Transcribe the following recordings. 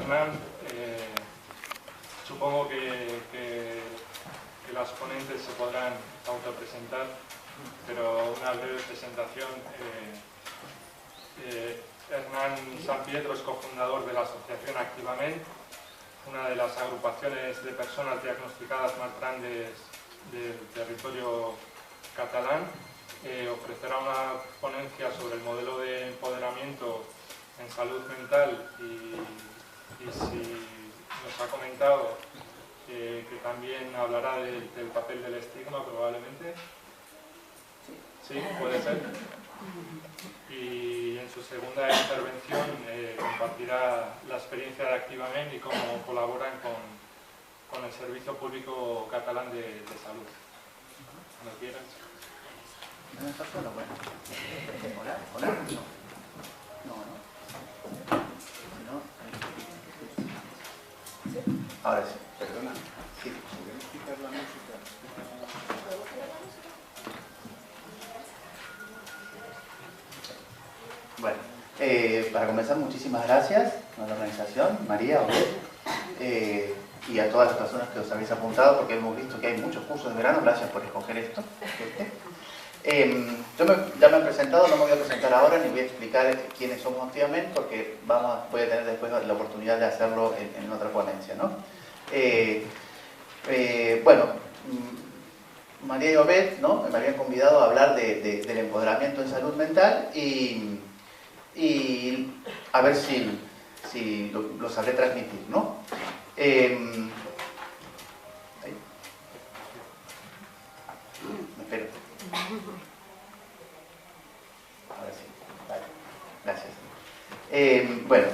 Hernán. Supongo que las ponentes se podrán autopresentar, pero una breve presentación. Hernán San Pietro es cofundador de la asociación Activament, una de las agrupaciones de personas diagnosticadas más grandes del territorio catalán. Ofrecerá una ponencia sobre el modelo de empoderamiento en salud mental y si nos ha comentado que también hablará del papel del estigma, probablemente. Sí, puede ser. Y en su segunda intervención compartirá la experiencia de Activament y cómo colaboran con el Servicio Público Catalán de Salud. Cuando quieras. ¿No estás solo? Bueno. ¿Hola? ¿Hola? No. Ahora sí. Perdona. Sí. ¿Podemos quitar la música? Bueno, para comenzar, muchísimas gracias a la organización, María, Obed, y a todas las personas que os habéis apuntado, porque hemos visto que hay muchos cursos de verano. Gracias por escoger esto. Ya me he presentado, no me voy a presentar ahora ni voy a explicar quiénes somos Activament, porque voy a tener después la oportunidad de hacerlo en otra ponencia, ¿no? Bueno, María y Obed, ¿no?, me habían convidado a hablar del empoderamiento en salud mental y a ver si lo sabré transmitir, ¿no? Me espero. Ahora sí, vale, gracias. Bueno,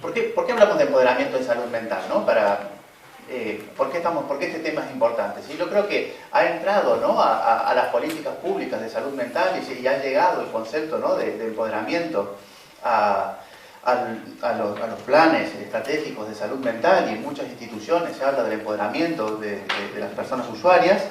¿por qué hablamos de empoderamiento en salud mental, ¿no? ¿Por qué este tema es importante? ¿Sí? Yo creo que ha entrado, ¿no?, a las políticas públicas de salud mental y ha llegado el concepto, ¿no?, de empoderamiento a los planes estratégicos de salud mental, y en muchas instituciones se habla del empoderamiento de las personas usuarias,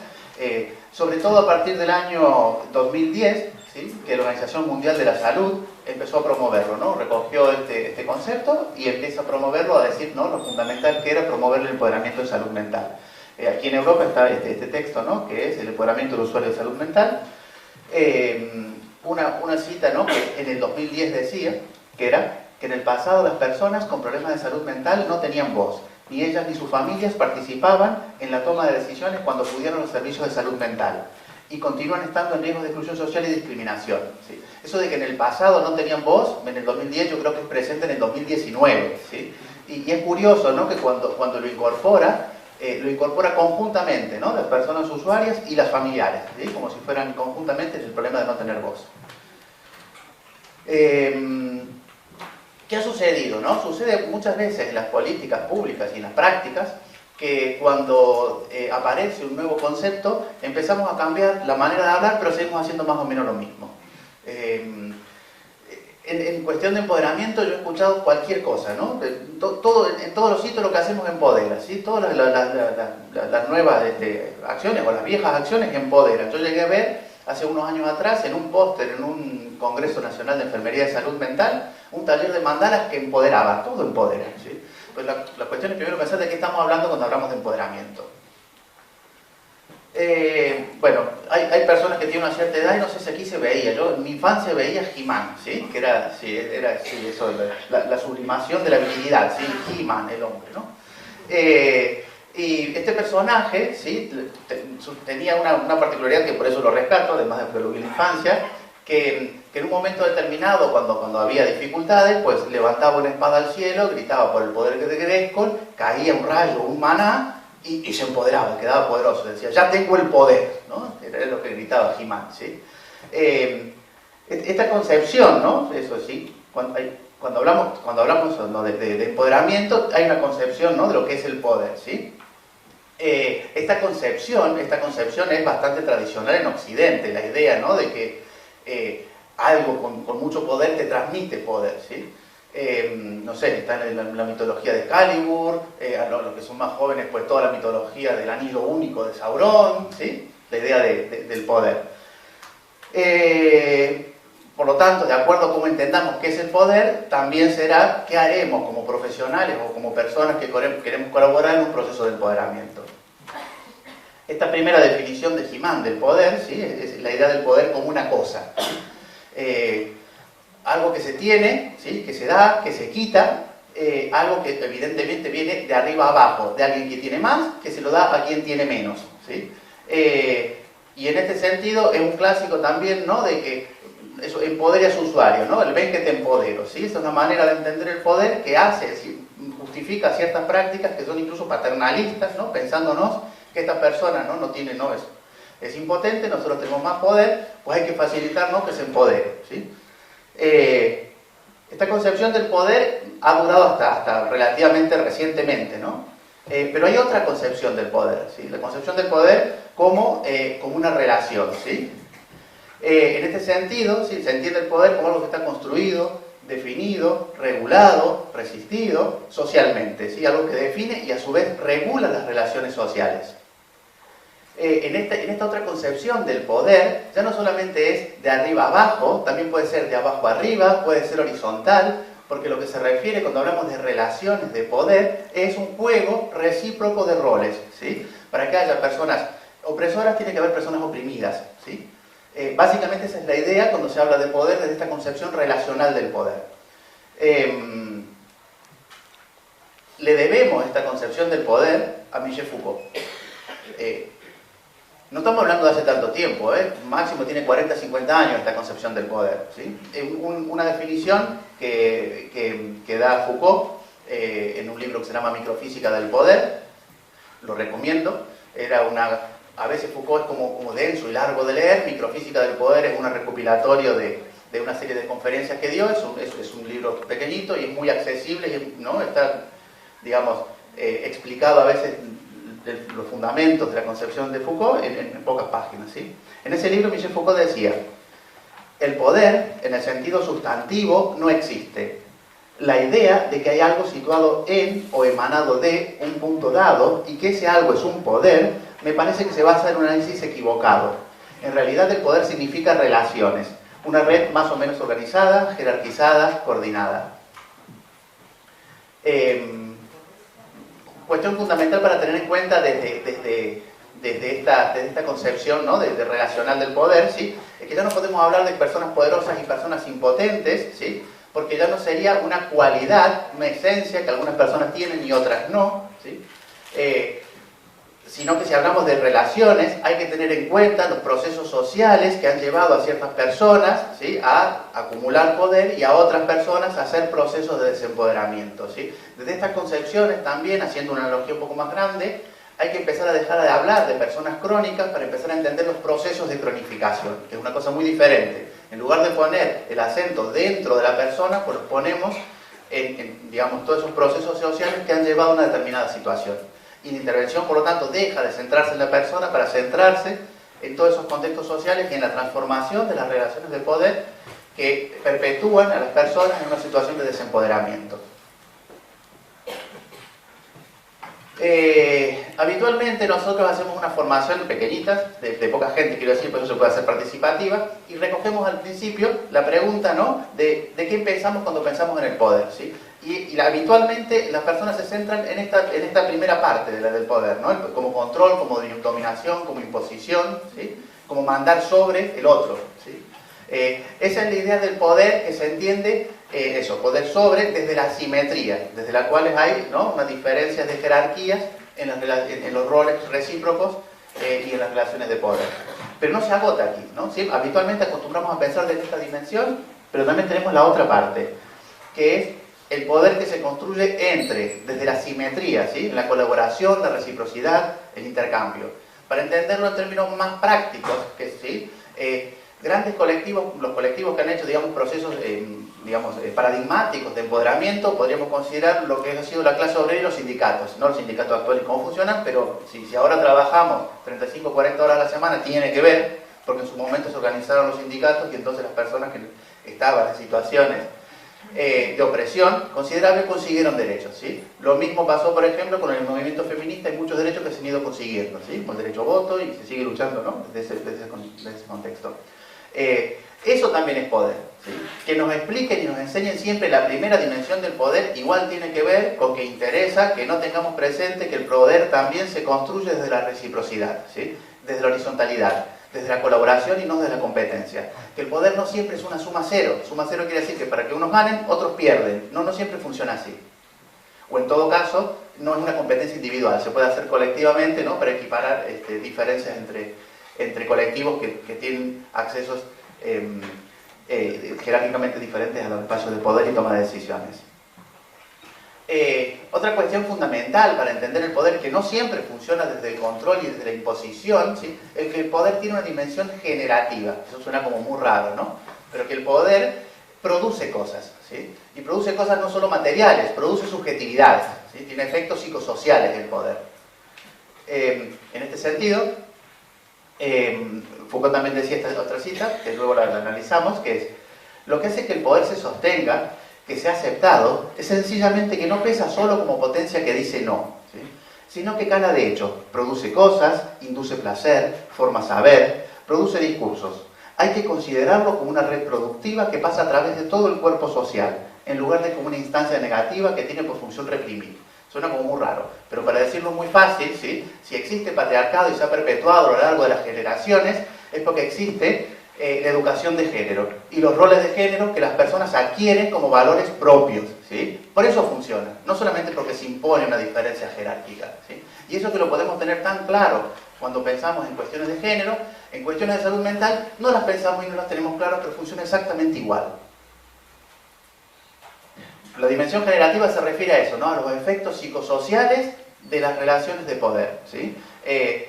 sobre todo a partir del año 2010, ¿sí?, que la Organización Mundial de la Salud empezó a promoverlo, ¿no? Recogió este concepto y empieza a promoverlo, a decir, ¿no?, lo fundamental que era promover el empoderamiento en salud mental. Aquí en Europa está este texto, ¿no?, que es el empoderamiento del usuario de salud mental. Una cita, ¿no?, que en el 2010 decía que era que en el pasado las personas con problemas de salud mental no tenían voz, ni ellas ni sus familias participaban en la toma de decisiones cuando acudieron a los servicios de salud mental, y continúan estando en riesgo de exclusión social y discriminación, ¿sí? Eso de que en el pasado no tenían voz, en el 2010 yo creo que es presente en el 2019, ¿sí? Y es curioso, ¿no?, que cuando lo incorpora conjuntamente, ¿no?, las personas usuarias y las familiares, ¿sí?, como si fueran conjuntamente el problema de no tener voz. ¿Qué ha sucedido, no? Sucede muchas veces en las políticas públicas y en las prácticas que cuando aparece un nuevo concepto empezamos a cambiar la manera de hablar, pero seguimos haciendo más o menos lo mismo. En cuestión de empoderamiento yo he escuchado cualquier cosa, ¿no? En todos los sitios lo que hacemos empodera, ¿sí? Todas las nuevas acciones o las viejas acciones empoderan. Yo llegué a ver hace unos años atrás en un póster, en un Congreso Nacional de Enfermería y Salud Mental, un taller de mandalas que empoderaba, todo empodera, ¿sí? Pues la cuestión es primero pensar de qué estamos hablando cuando hablamos de empoderamiento. Bueno, hay personas que tienen una cierta edad y no sé si aquí se veía. Yo en mi infancia veía He-Man, ¿sí?, que era eso, la sublimación de la virilidad, ¿sí?, He-Man, el hombre, ¿no? Y este personaje, ¿sí?, tenía una particularidad que por eso lo rescato, además de que lo vi en la infancia, que en un momento determinado, cuando había dificultades, pues levantaba una espada al cielo, gritaba por el poder de Grayskull, caía un rayo, un maná, y se empoderaba, quedaba poderoso. Decía, ya tengo el poder, ¿no? Era lo que gritaba He-Man, ¿sí? Esta concepción, ¿no?, eso sí, cuando hablamos ¿no?, de empoderamiento, hay una concepción, ¿no?, de lo que es el poder, ¿sí? Esta concepción es bastante tradicional en Occidente, la idea, ¿no?, de que algo con mucho poder te transmite poder, ¿sí? No sé, está en la mitología de Excalibur, a los que son más jóvenes, pues toda la mitología del anillo único de Sauron, ¿sí?, la idea del poder. Por lo tanto, de acuerdo a cómo entendamos qué es el poder, también será qué haremos como profesionales o como personas que queremos colaborar en un proceso de empoderamiento. Esta primera definición de Gimán del poder, ¿sí?, es la idea del poder como una cosa. Algo que se tiene, ¿sí?, que se da, que se quita, algo que evidentemente viene de arriba a abajo, de alguien que tiene más, que se lo da a quien tiene menos, ¿sí? Y en este sentido es un clásico también, ¿no?, de que eso empodere a su usuario, ¿no? El ven que te empodero, ¿sí? Es una manera de entender el poder que hace, ¿sí?, justifica ciertas prácticas que son incluso paternalistas, ¿no?, pensándonos que esta persona no tiene, es impotente, nosotros tenemos más poder, pues hay que facilitarnos que se empodere, ¿sí? Esta concepción del poder ha durado hasta relativamente recientemente, ¿no? Pero hay otra concepción del poder, ¿sí? La concepción del poder como una relación, ¿sí? En este sentido, ¿sí?, se entiende el poder como algo que está construido, definido, regulado, resistido socialmente, ¿sí?, algo que define y a su vez regula las relaciones sociales. En esta otra concepción del poder, ya no solamente es de arriba a abajo, también puede ser de abajo a arriba, puede ser horizontal, porque lo que se refiere cuando hablamos de relaciones de poder es un juego recíproco de roles, ¿sí? Para que haya personas opresoras, tiene que haber personas oprimidas, ¿sí? Básicamente esa es la idea cuando se habla de poder, desde esta concepción relacional del poder. Le debemos esta concepción del poder a Michel Foucault. No estamos hablando de hace tanto tiempo, máximo tiene 40, 50 años esta concepción del poder, ¿sí? Una definición que da Foucault en un libro que se llama Microfísica del poder, lo recomiendo. A veces Foucault es como denso y largo de leer. Microfísica del poder es un recopilatorio de una serie de conferencias que dio, es un libro pequeñito y es muy accesible, ¿no? Está, digamos, explicado a veces los fundamentos de la concepción de Foucault en pocas páginas, ¿sí? En ese libro Michel Foucault decía: el poder, en el sentido sustantivo, no existe. La idea de que hay algo situado en o emanado de un punto dado y que ese algo es un poder, me parece que se basa en un análisis equivocado. En realidad el poder significa relaciones, una red más o menos organizada, jerarquizada, coordinada. Cuestión fundamental para tener en cuenta desde esta concepción, ¿no?, de relacional del poder, ¿sí?, es que ya no podemos hablar de personas poderosas y personas impotentes, ¿sí?, porque ya no sería una cualidad, una esencia que algunas personas tienen y otras no, ¿sí?, sino que si hablamos de relaciones hay que tener en cuenta los procesos sociales que han llevado a ciertas personas, ¿sí?, a acumular poder y a otras personas a hacer procesos de desempoderamiento, ¿sí? Desde estas concepciones también, haciendo una analogía un poco más grande, hay que empezar a dejar de hablar de personas crónicas para empezar a entender los procesos de cronificación, que es una cosa muy diferente. En lugar de poner el acento dentro de la persona, pues ponemos digamos, todos esos procesos sociales que han llevado a una determinada situación. Y la intervención, por lo tanto, deja de centrarse en la persona para centrarse en todos esos contextos sociales y en la transformación de las relaciones de poder que perpetúan a las personas en una situación de desempoderamiento. Habitualmente nosotros hacemos una formación pequeñita, de poca gente, quiero decir, por eso se puede hacer participativa, y recogemos al principio la pregunta, ¿no?, de qué pensamos cuando pensamos en el poder, ¿sí? Y habitualmente las personas se centran en esta primera parte del poder, ¿no?, como control, como dominación, como imposición, ¿sí?, como mandar sobre el otro, ¿sí? Esa es la idea del poder que se entiende, poder sobre, desde la simetría, desde la cual hay, ¿no?, unas diferencias de jerarquías en los roles recíprocos y en las relaciones de poder. Pero no se agota aquí, ¿no? ¿Sí? Habitualmente acostumbramos a pensar desde esta dimensión, pero también tenemos la otra parte, que es el poder que se construye desde la simetría, ¿sí?, la colaboración, la reciprocidad, el intercambio. Para entenderlo en términos más prácticos, ¿sí?, grandes colectivos, los colectivos que han hecho, digamos, procesos paradigmáticos de empoderamiento, podríamos considerar lo que ha sido la clase obrera y los sindicatos, no los sindicatos actuales cómo funcionan, pero si ahora trabajamos 35 o 40 horas a la semana, tiene que ver, porque en su momento se organizaron los sindicatos y entonces las personas que estaban en situaciones de opresión considerable consiguieron derechos, ¿sí? Lo mismo pasó, por ejemplo, con el movimiento feminista. Hay muchos derechos que se han ido consiguiendo, ¿sí?, con el derecho a voto, y se sigue luchando, ¿no?, desde ese contexto. Eso también es poder, ¿sí? Que nos expliquen y nos enseñen siempre la primera dimensión del poder, igual tiene que ver con que interesa que no tengamos presente que el poder también se construye desde la reciprocidad, ¿sí? Desde la horizontalidad, desde la colaboración y no desde la competencia. Que el poder no siempre es una suma cero. Suma cero quiere decir que para que unos ganen, otros pierden. No, no siempre funciona así. O en todo caso, no es una competencia individual, se puede hacer colectivamente, ¿no? Para equiparar diferencias entre colectivos que tienen accesos jerárquicamente diferentes a los espacios de poder y toma de decisiones. Otra cuestión fundamental para entender el poder, que no siempre funciona desde el control y desde la imposición, ¿sí? Es que el poder tiene una dimensión generativa. Eso suena como muy raro, ¿no? Pero que el poder produce cosas, ¿sí? Y produce cosas no solo materiales, produce subjetividad, ¿sí? Tiene efectos psicosociales el poder. En este sentido, Foucault también decía esta otra cita, que luego la analizamos, que es: lo que hace que el poder se sostenga, que sea aceptado, es sencillamente que no pesa solo como potencia que dice no, ¿sí? Sino que cala de hecho, produce cosas, induce placer, forma saber, produce discursos. Hay que considerarlo como una red productiva que pasa a través de todo el cuerpo social, en lugar de como una instancia negativa que tiene por función reprimir. Suena como muy raro, pero para decirlo muy fácil, ¿sí? Si existe patriarcado y se ha perpetuado a lo largo de las generaciones, es porque existe la educación de género y los roles de género que las personas adquieren como valores propios, ¿sí? Por eso funciona, no solamente porque se impone una diferencia jerárquica, ¿sí? Y eso que lo podemos tener tan claro cuando pensamos en cuestiones de género, en cuestiones de salud mental, no las pensamos y no las tenemos claras, pero funciona exactamente igual. La dimensión generativa se refiere a eso, ¿no? A los efectos psicosociales de las relaciones de poder, ¿sí?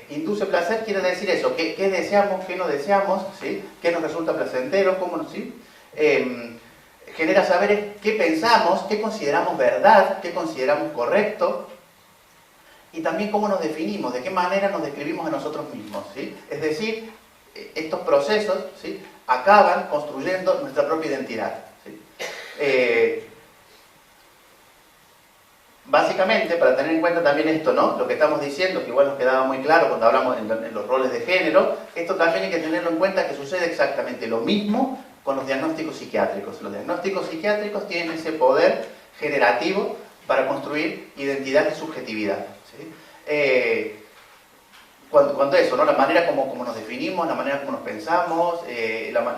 Induce placer quiere decir eso, ¿qué deseamos, qué no deseamos, ¿sí? ¿Qué nos resulta placentero, cómo no, sí? Genera saberes qué pensamos, qué consideramos verdad, qué consideramos correcto, y también cómo nos definimos, de qué manera nos describimos a nosotros mismos, ¿sí? Es decir, estos procesos, ¿sí? Acaban construyendo nuestra propia identidad, ¿sí? Básicamente, para tener en cuenta también esto, ¿no? Lo que estamos diciendo, que igual nos quedaba muy claro cuando hablamos en los roles de género, esto también hay que tenerlo en cuenta, que sucede exactamente lo mismo con los diagnósticos psiquiátricos. Los diagnósticos psiquiátricos tienen ese poder generativo para construir identidad y subjetividad, ¿sí? Cuando eso, ¿no? La manera como nos definimos, la manera como nos pensamos,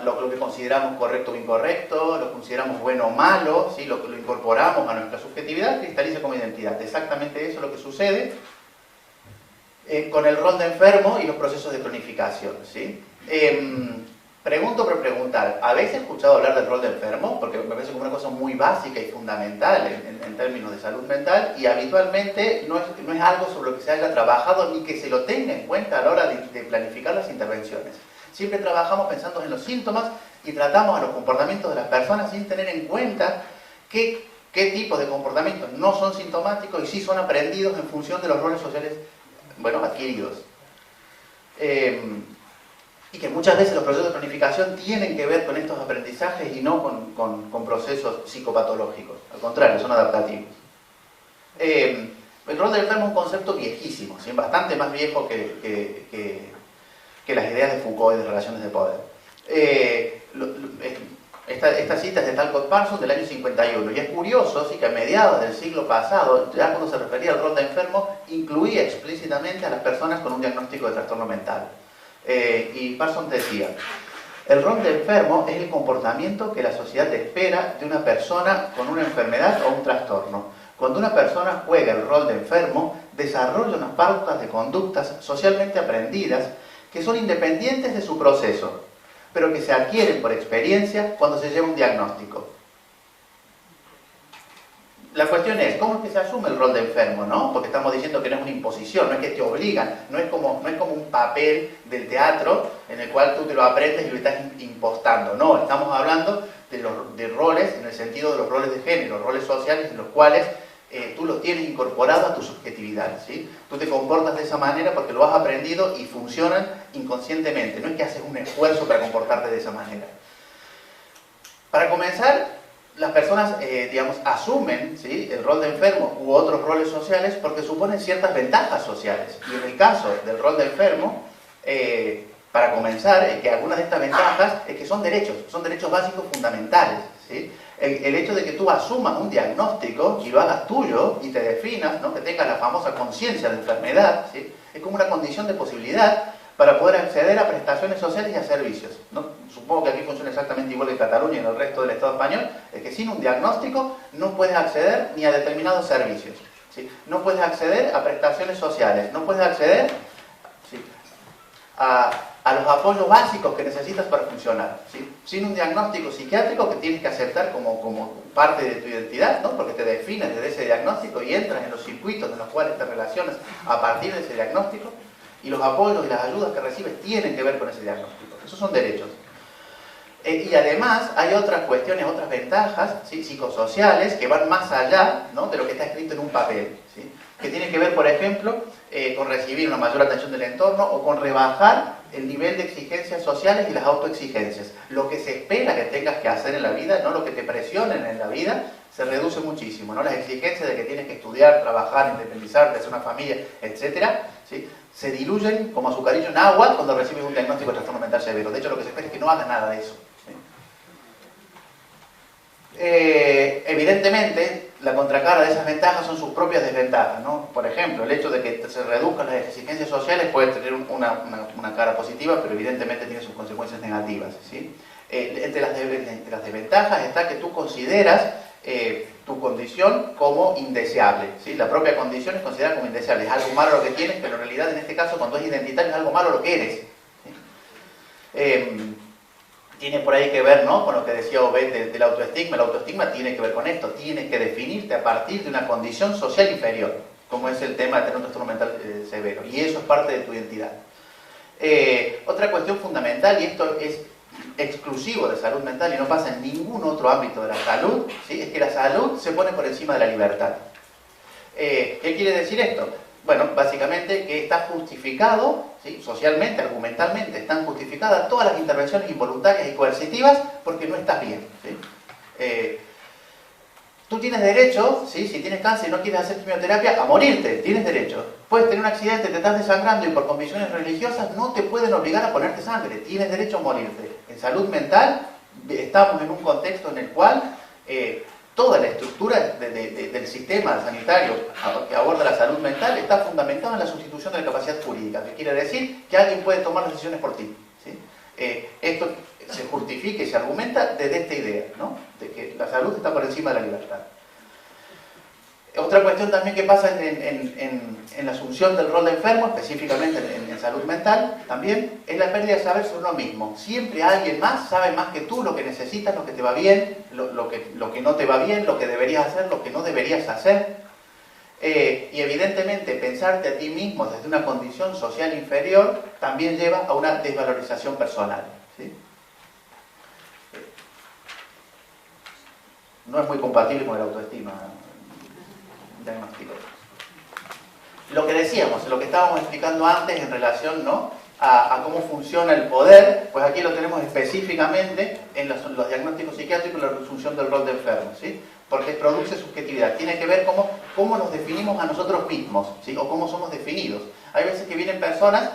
lo que consideramos correcto o incorrecto, lo que consideramos bueno o malo, ¿sí? Lo incorporamos a nuestra subjetividad, cristaliza como identidad. Exactamente eso es lo que sucede con el rol de enfermo y los procesos de cronificación, ¿sí? Pregunto por preguntar, ¿habéis escuchado hablar del rol de enfermo? Porque me parece como una cosa muy básica y fundamental en términos de salud mental, y habitualmente no es algo sobre lo que se haya trabajado ni que se lo tenga en cuenta a la hora de planificar las intervenciones. Siempre trabajamos pensando en los síntomas y tratamos a los comportamientos de las personas sin tener en cuenta qué tipos de comportamientos no son sintomáticos y sí son aprendidos en función de los roles sociales, bueno, adquiridos. Y que muchas veces los procesos de cronificación tienen que ver con estos aprendizajes y no con procesos psicopatológicos. Al contrario, son adaptativos. El rol del enfermo es un concepto viejísimo, ¿sí? Bastante más viejo que las ideas de Foucault y de relaciones de poder. Esta cita es de Talcott Parsons del año 51, y es curioso, ¿sí? Que a mediados del siglo pasado, ya cuando se refería al rol de enfermo, incluía explícitamente a las personas con un diagnóstico de trastorno mental. Y Parsons decía: el rol de enfermo es el comportamiento que la sociedad espera de una persona con una enfermedad o un trastorno. Cuando una persona juega el rol de enfermo, desarrolla unas pautas de conductas socialmente aprendidas que son independientes de su proceso, pero que se adquieren por experiencia cuando se lleva un diagnóstico. La cuestión es, ¿cómo es que se asume el rol de enfermo, no? Porque estamos diciendo que no es una imposición, no es que te obligan, no es como un papel del teatro en el cual tú te lo aprendes y lo estás impostando. No, estamos hablando de roles en el sentido de los roles de género, roles sociales en los cuales tú los tienes incorporados a tu subjetividad, ¿sí? Tú te comportas de esa manera porque lo has aprendido y funcionan inconscientemente, no es que haces un esfuerzo para comportarte de esa manera. Para comenzar, las personas, digamos, asumen, ¿sí? El rol de enfermo u otros roles sociales porque suponen ciertas ventajas sociales. Y en el caso del rol de enfermo, para comenzar, es que algunas de estas ventajas es que son derechos básicos fundamentales, ¿sí? El hecho de que tú asumas un diagnóstico y lo hagas tuyo y te definas, ¿no? Que tengas la famosa conciencia de enfermedad, ¿sí? Es como una condición de posibilidad para poder acceder a prestaciones sociales y a servicios, ¿no? Supongo que aquí funciona exactamente igual que en Cataluña y en el resto del Estado español, es que sin un diagnóstico no puedes acceder ni a determinados servicios, ¿sí? No puedes acceder a prestaciones sociales, no puedes acceder, ¿sí?, a los apoyos básicos que necesitas para funcionar, ¿sí? Sin un diagnóstico psiquiátrico que tienes que aceptar como parte de tu identidad, ¿no? Porque te defines desde ese diagnóstico y entras en los circuitos en los cuales te relacionas a partir de ese diagnóstico, y los apoyos y las ayudas que recibes tienen que ver con ese diagnóstico. Esos son derechos. Y además hay otras cuestiones, otras ventajas, ¿sí?, psicosociales que van más allá, ¿no?, de lo que está escrito en un papel, ¿sí?, que tiene que ver, por ejemplo, con recibir una mayor atención del entorno o con rebajar el nivel de exigencias sociales y las autoexigencias. Lo que se espera que tengas que hacer en la vida, no lo que te presionen en la vida, se reduce muchísimo, ¿no? Las exigencias de que tienes que estudiar, trabajar, independizarte, hacer una familia, etcétera, ¿sí?, se diluyen como azucarillo en agua cuando recibes un diagnóstico de trastorno mental severo. De hecho, lo que se espera es que no hagas nada de eso, ¿sí? Evidentemente, la contracara de esas ventajas son sus propias desventajas, ¿no? Por ejemplo, el hecho de que se reduzcan las exigencias sociales puede tener una cara positiva, pero evidentemente tiene sus consecuencias negativas, ¿sí? Entre las desventajas está que tú consideras tu condición como indeseable, ¿sí? La propia condición es considerada como indeseable, es algo malo lo que tienes, pero en realidad en este caso cuando es identitario es algo malo lo que eres, ¿sí? Tiene por ahí que ver, ¿no?, con lo que decía Obed del autoestigma. El autoestigma tiene que ver con esto, tienes que definirte a partir de una condición social inferior, como es el tema de tener un trastorno mental severo, y eso es parte de tu identidad. Otra cuestión fundamental, y esto es exclusivo de salud mental y no pasa en ningún otro ámbito de la salud, ¿sí?, es que la salud se pone por encima de la libertad. ¿Qué quiere decir esto? Bueno, básicamente que está justificado, ¿sí?, socialmente, argumentalmente, están justificadas todas las intervenciones involuntarias y coercitivas porque no estás bien, ¿sí? Tú tienes derecho, ¿sí?, si tienes cáncer y no quieres hacer quimioterapia, a morirte, tienes derecho. Puedes tener un accidente, te estás desangrando y por convicciones religiosas no te pueden obligar a ponerte sangre, tienes derecho a morirte. En salud mental estamos en un contexto en el cual toda la estructura del sistema sanitario que aborda la salud mental está fundamentada en la sustitución de la capacidad jurídica, que quiere decir que alguien puede tomar las decisiones por ti, ¿sí? Esto se justifica y se argumenta desde esta idea, ¿no?, de que la salud está por encima de la libertad. Otra cuestión también que pasa en la asunción del rol de enfermo, específicamente en salud mental, también, es la pérdida de saber sobre uno mismo. Siempre alguien más sabe más que tú lo que necesitas, lo que te va bien, lo que no te va bien, lo que deberías hacer, lo que no deberías hacer. Y evidentemente pensarte a ti mismo desde una condición social inferior también lleva a una desvalorización personal, ¿sí? No es muy compatible con el autoestima diagnóstico. Lo que decíamos, lo que estábamos explicando antes en relación, ¿no?, a cómo funciona el poder, pues aquí lo tenemos específicamente en los diagnósticos psiquiátricos y la asunción del rol de enfermo, ¿sí? Porque produce subjetividad, tiene que ver cómo nos definimos a nosotros mismos, ¿sí?, o cómo somos definidos. Hay veces que vienen personas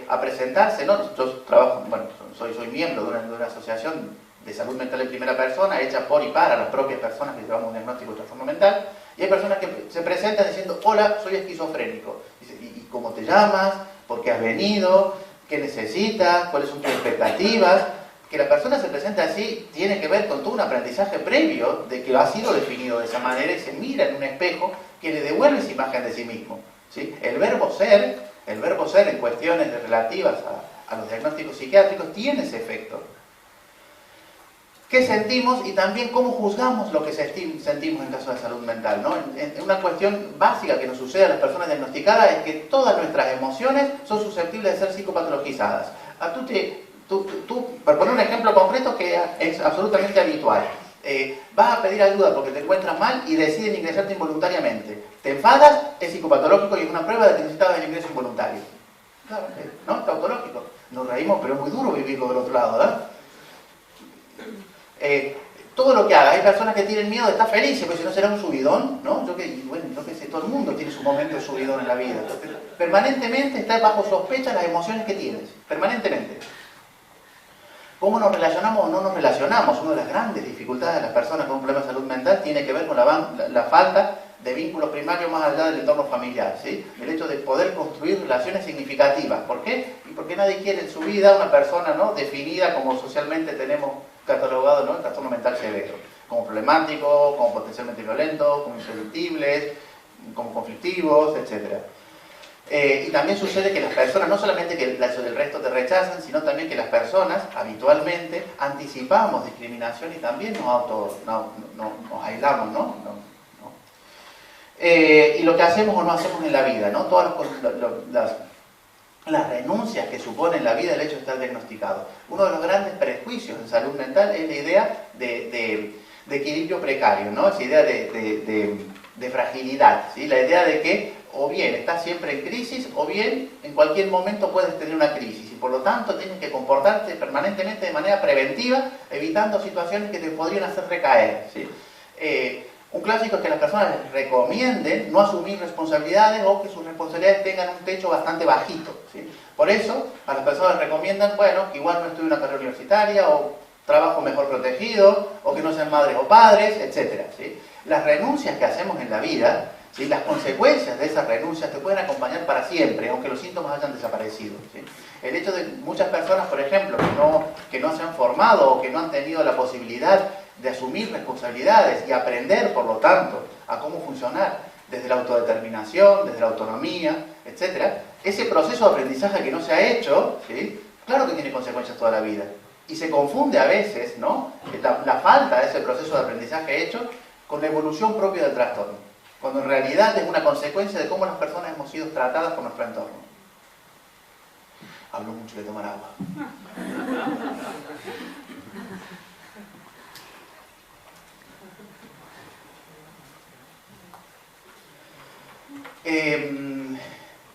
a presentarse, ¿no? Yo trabajo, bueno, soy miembro de una asociación de salud mental en primera persona, hecha por y para las propias personas que llevamos un diagnóstico de trastorno mental, y hay personas que se presentan diciendo: hola, soy esquizofrénico. Dice: ¿y cómo te llamas? ¿Por qué has venido? ¿Qué necesitas? ¿Cuáles son tus expectativas? Que la persona se presente así tiene que ver con todo un aprendizaje previo de que ha sido definido de esa manera y se mira en un espejo que le devuelve esa imagen de sí mismo, ¿sí? El verbo ser en cuestiones relativas a los diagnósticos psiquiátricos tiene ese efecto. ¿Qué sentimos? Y también cómo juzgamos lo que sentimos en caso de salud mental, ¿no? Una cuestión básica que nos sucede a las personas diagnosticadas es que todas nuestras emociones son susceptibles de ser psicopatologizadas. Para poner un ejemplo concreto que es absolutamente habitual, vas a pedir ayuda porque te encuentras mal y deciden ingresarte involuntariamente. Te enfadas, es psicopatológico y es una prueba de que necesitabas el ingreso involuntario. Claro, ¿no? Es tautológico. Nos reímos, pero es muy duro vivirlo del otro lado, ¿verdad? Todo lo que haga, hay personas que tienen miedo de estar felices, porque si no será un subidón, ¿no? Yo que sé, todo el mundo tiene su momento de subidón en la vida. Entonces, permanentemente está bajo sospecha las emociones que tienes, permanentemente. ¿Cómo nos relacionamos o no nos relacionamos? Una de las grandes dificultades de las personas con un problema de salud mental tiene que ver con la falta de vínculos primarios más allá del entorno familiar, ¿sí? El hecho de poder construir relaciones significativas. ¿Por qué? Y porque nadie quiere en su vida una persona, ¿no?, definida como socialmente tenemos catalogado, ¿no?, el trastorno mental severo, como problemático, como potencialmente violento, como imprescindibles, como conflictivos, etc. Y también sucede que las personas, no solamente que el resto te rechazan, sino también que las personas habitualmente anticipamos discriminación y también nos aislamos, ¿no? Y lo que hacemos o no hacemos en la vida, ¿no? Todas las renuncias que supone en la vida el hecho de estar diagnosticado. Uno de los grandes prejuicios en salud mental es la idea de equilibrio precario, ¿no? Esa idea de fragilidad, ¿sí? La idea de que o bien estás siempre en crisis o bien en cualquier momento puedes tener una crisis y por lo tanto tienes que comportarte permanentemente de manera preventiva, evitando situaciones que te podrían hacer recaer, ¿sí? Un clásico es que las personas recomienden no asumir responsabilidades o que sus responsabilidades tengan un techo bastante bajito, ¿sí? Por eso a las personas recomiendan, bueno, que igual no estudie una carrera universitaria o trabajo mejor protegido o que no sean madres o padres, etc., ¿sí? Las renuncias que hacemos en la vida, ¿sí?, las consecuencias de esas renuncias te pueden acompañar para siempre, aunque los síntomas hayan desaparecido, ¿sí? El hecho de muchas personas, por ejemplo, que no se han formado o que no han tenido la posibilidad de asumir responsabilidades y aprender, por lo tanto, a cómo funcionar desde la autodeterminación, desde la autonomía, etc. Ese proceso de aprendizaje que no se ha hecho, ¿sí?, claro que tiene consecuencias toda la vida. Y se confunde a veces, ¿no?, la falta de ese proceso de aprendizaje hecho con la evolución propia del trastorno, cuando en realidad es una consecuencia de cómo las personas hemos sido tratadas por nuestro entorno. Hablo mucho de tomar agua.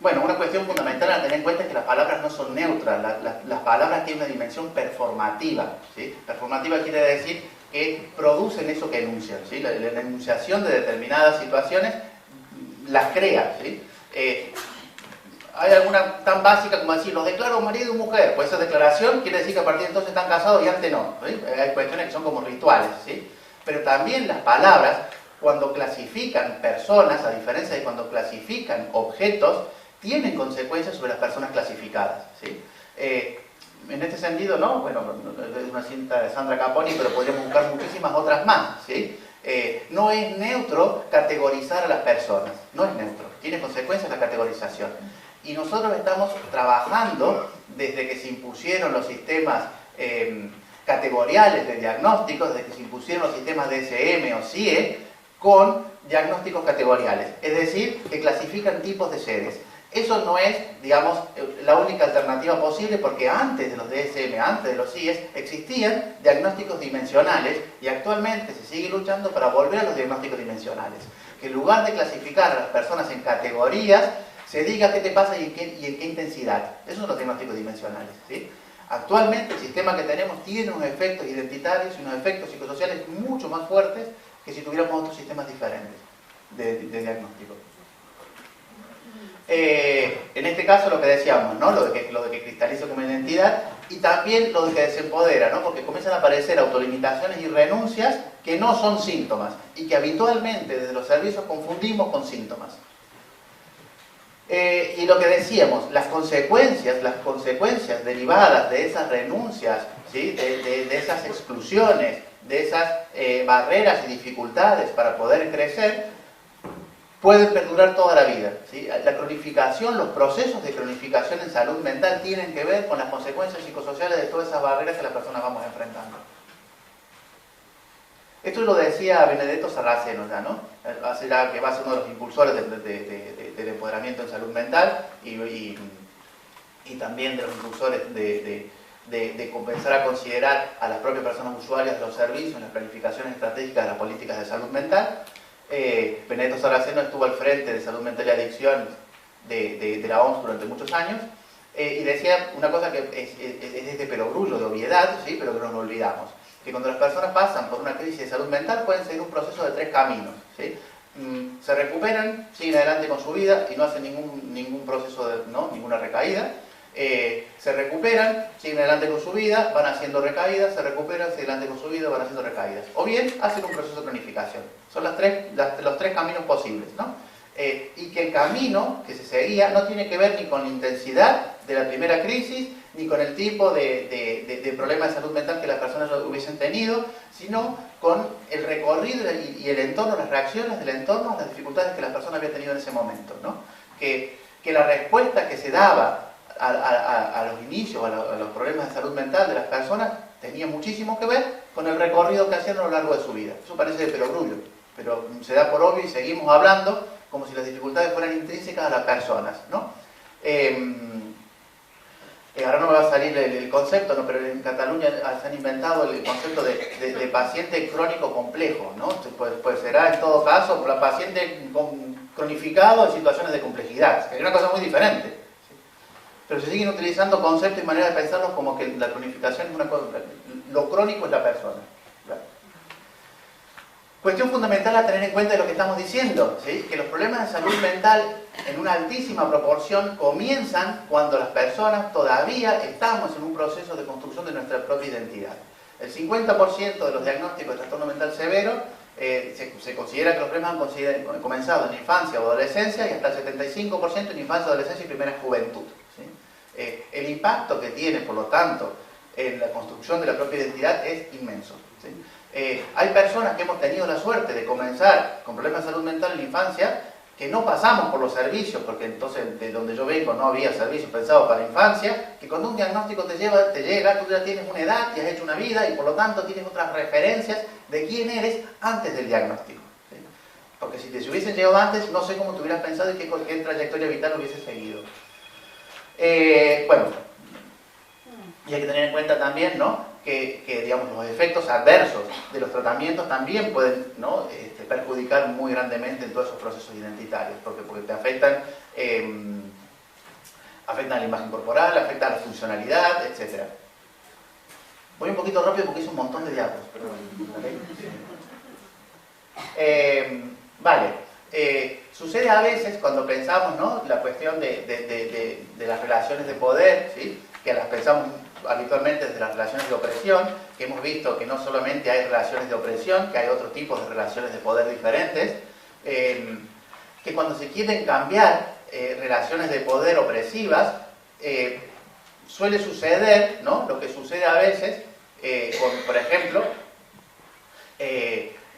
Bueno, una cuestión fundamental a tener en cuenta es que las palabras no son neutras, las palabras tienen una dimensión performativa, ¿sí? Performativa quiere decir que producen eso que enuncian, ¿sí? La enunciación de determinadas situaciones las crea, ¿sí? Hay alguna tan básica como decir, los declaro marido y mujer, pues esa declaración quiere decir que a partir de entonces están casados y antes no, ¿sí? Hay cuestiones que son como rituales, ¿sí? Pero también las palabras, cuando clasifican personas, a diferencia de cuando clasifican objetos, tienen consecuencias sobre las personas clasificadas, ¿sí? En este sentido, ¿no? Bueno, es una cinta de Sandra Caponi, pero podríamos buscar muchísimas otras más, ¿sí? No es neutro categorizar a las personas, no es neutro, tiene consecuencias la categorización. Y nosotros estamos trabajando desde que se impusieron los sistemas categoriales de diagnósticos, desde que se impusieron los sistemas DSM o CIE, con diagnósticos categoriales, es decir, que clasifican tipos de seres. Eso no es, digamos, la única alternativa posible porque antes de los DSM, antes de los CIES, existían diagnósticos dimensionales y actualmente se sigue luchando para volver a los diagnósticos dimensionales. Que en lugar de clasificar a las personas en categorías, se diga qué te pasa y en qué intensidad. Esos son los diagnósticos dimensionales, ¿sí? Actualmente el sistema que tenemos tiene unos efectos identitarios y unos efectos psicosociales mucho más fuertes que si tuviéramos otros sistemas diferentes de diagnóstico. En este caso lo que decíamos, ¿no? Lo de que cristaliza como identidad y también lo de que desempodera, ¿no? Porque comienzan a aparecer autolimitaciones y renuncias que no son síntomas y que habitualmente desde los servicios confundimos con síntomas. Y lo que decíamos, las consecuencias derivadas de esas renuncias, ¿sí? de esas exclusiones, de esas barreras y dificultades para poder crecer, pueden perdurar toda la vida, ¿sí? La cronificación, los procesos de cronificación en salud mental tienen que ver con las consecuencias psicosociales de todas esas barreras que las personas vamos enfrentando. Esto lo decía Benedetto Sarraceno ya, ¿no? Que va a ser uno de los impulsores del empoderamiento en salud mental y también de los impulsores de comenzar a considerar a las propias personas usuarias de los servicios en las planificaciones estratégicas de las políticas de salud mental. Benedetto Sarraceno estuvo al frente de salud mental y adicción de la OMS durante muchos años y decía una cosa que es de perogrullo, de obviedad, ¿sí? Pero que no nos olvidamos, que cuando las personas pasan por una crisis de salud mental pueden seguir un proceso de 3 caminos, ¿sí? se recuperan, siguen adelante con su vida y no hacen ningún proceso de ninguna recaída. Se recuperan, siguen adelante con su vida, van haciendo recaídas, se recuperan, siguen adelante con su vida, van haciendo recaídas. O bien hacen un proceso de cronificación. Son los tres caminos posibles, ¿no? Y que el camino que se seguía no tiene que ver ni con la intensidad de la primera crisis, ni con el tipo de problema de salud mental que las personas hubiesen tenido, sino con el recorrido y el entorno, las reacciones del entorno, las dificultades que las personas habían tenido en ese momento, ¿no? Que la respuesta que se daba a los inicios, a los problemas de salud mental de las personas, tenía muchísimo que ver con el recorrido que hacían a lo largo de su vida. Eso parece de perogrullo, pero se da por obvio y seguimos hablando como si las dificultades fueran intrínsecas a las personas, ¿no? Ahora no me va a salir el concepto, ¿no? Pero en Cataluña se han inventado el concepto de paciente crónico complejo, ¿no? Pues será en todo caso la paciente cronificado en situaciones de complejidad, que es una cosa muy diferente. ¿Sí? Pero se siguen utilizando conceptos y maneras de pensarlos como que la cronificación es una cosa, lo crónico es la persona. ¿Verdad? Cuestión fundamental a tener en cuenta de lo que estamos diciendo, ¿sí? Que los problemas de salud mental en una altísima proporción comienzan cuando las personas todavía estamos en un proceso de construcción de nuestra propia identidad. El 50% de los diagnósticos de trastorno mental severo se considera que los problemas han comenzado en infancia o adolescencia y hasta el 75% en infancia, adolescencia y primera juventud. ¿Sí? El impacto que tiene, por lo tanto, en la construcción de la propia identidad es inmenso. ¿Sí? Hay personas que hemos tenido la suerte de comenzar con problemas de salud mental en la infancia, que no pasamos por los servicios, porque entonces de donde yo vengo no había servicios pensados para la infancia, que cuando un diagnóstico te llega, tú ya tienes una edad, ya has hecho una vida y por lo tanto tienes otras referencias de quién eres antes del diagnóstico. ¿Sí? Porque si te hubiesen llegado antes, no sé cómo te hubieras pensado y qué trayectoria vital hubieses seguido. Bueno, y hay que tener en cuenta también, ¿no? Que digamos, los efectos adversos de los tratamientos también pueden, ¿no? Perjudicar muy grandemente en todos esos procesos identitarios, porque te afectan a la imagen corporal, afectan a la funcionalidad, etc. Voy un poquito rápido porque hice un montón de diapos, perdón. Vale. Sucede a veces cuando pensamos, ¿no? La cuestión de las relaciones de poder, ¿sí? Que las pensamos habitualmente desde las relaciones de opresión, que hemos visto que no solamente hay relaciones de opresión, que hay otros tipos de relaciones de poder diferentes, que cuando se quieren cambiar relaciones de poder opresivas, suele suceder, ¿no? Lo que sucede a veces, por ejemplo,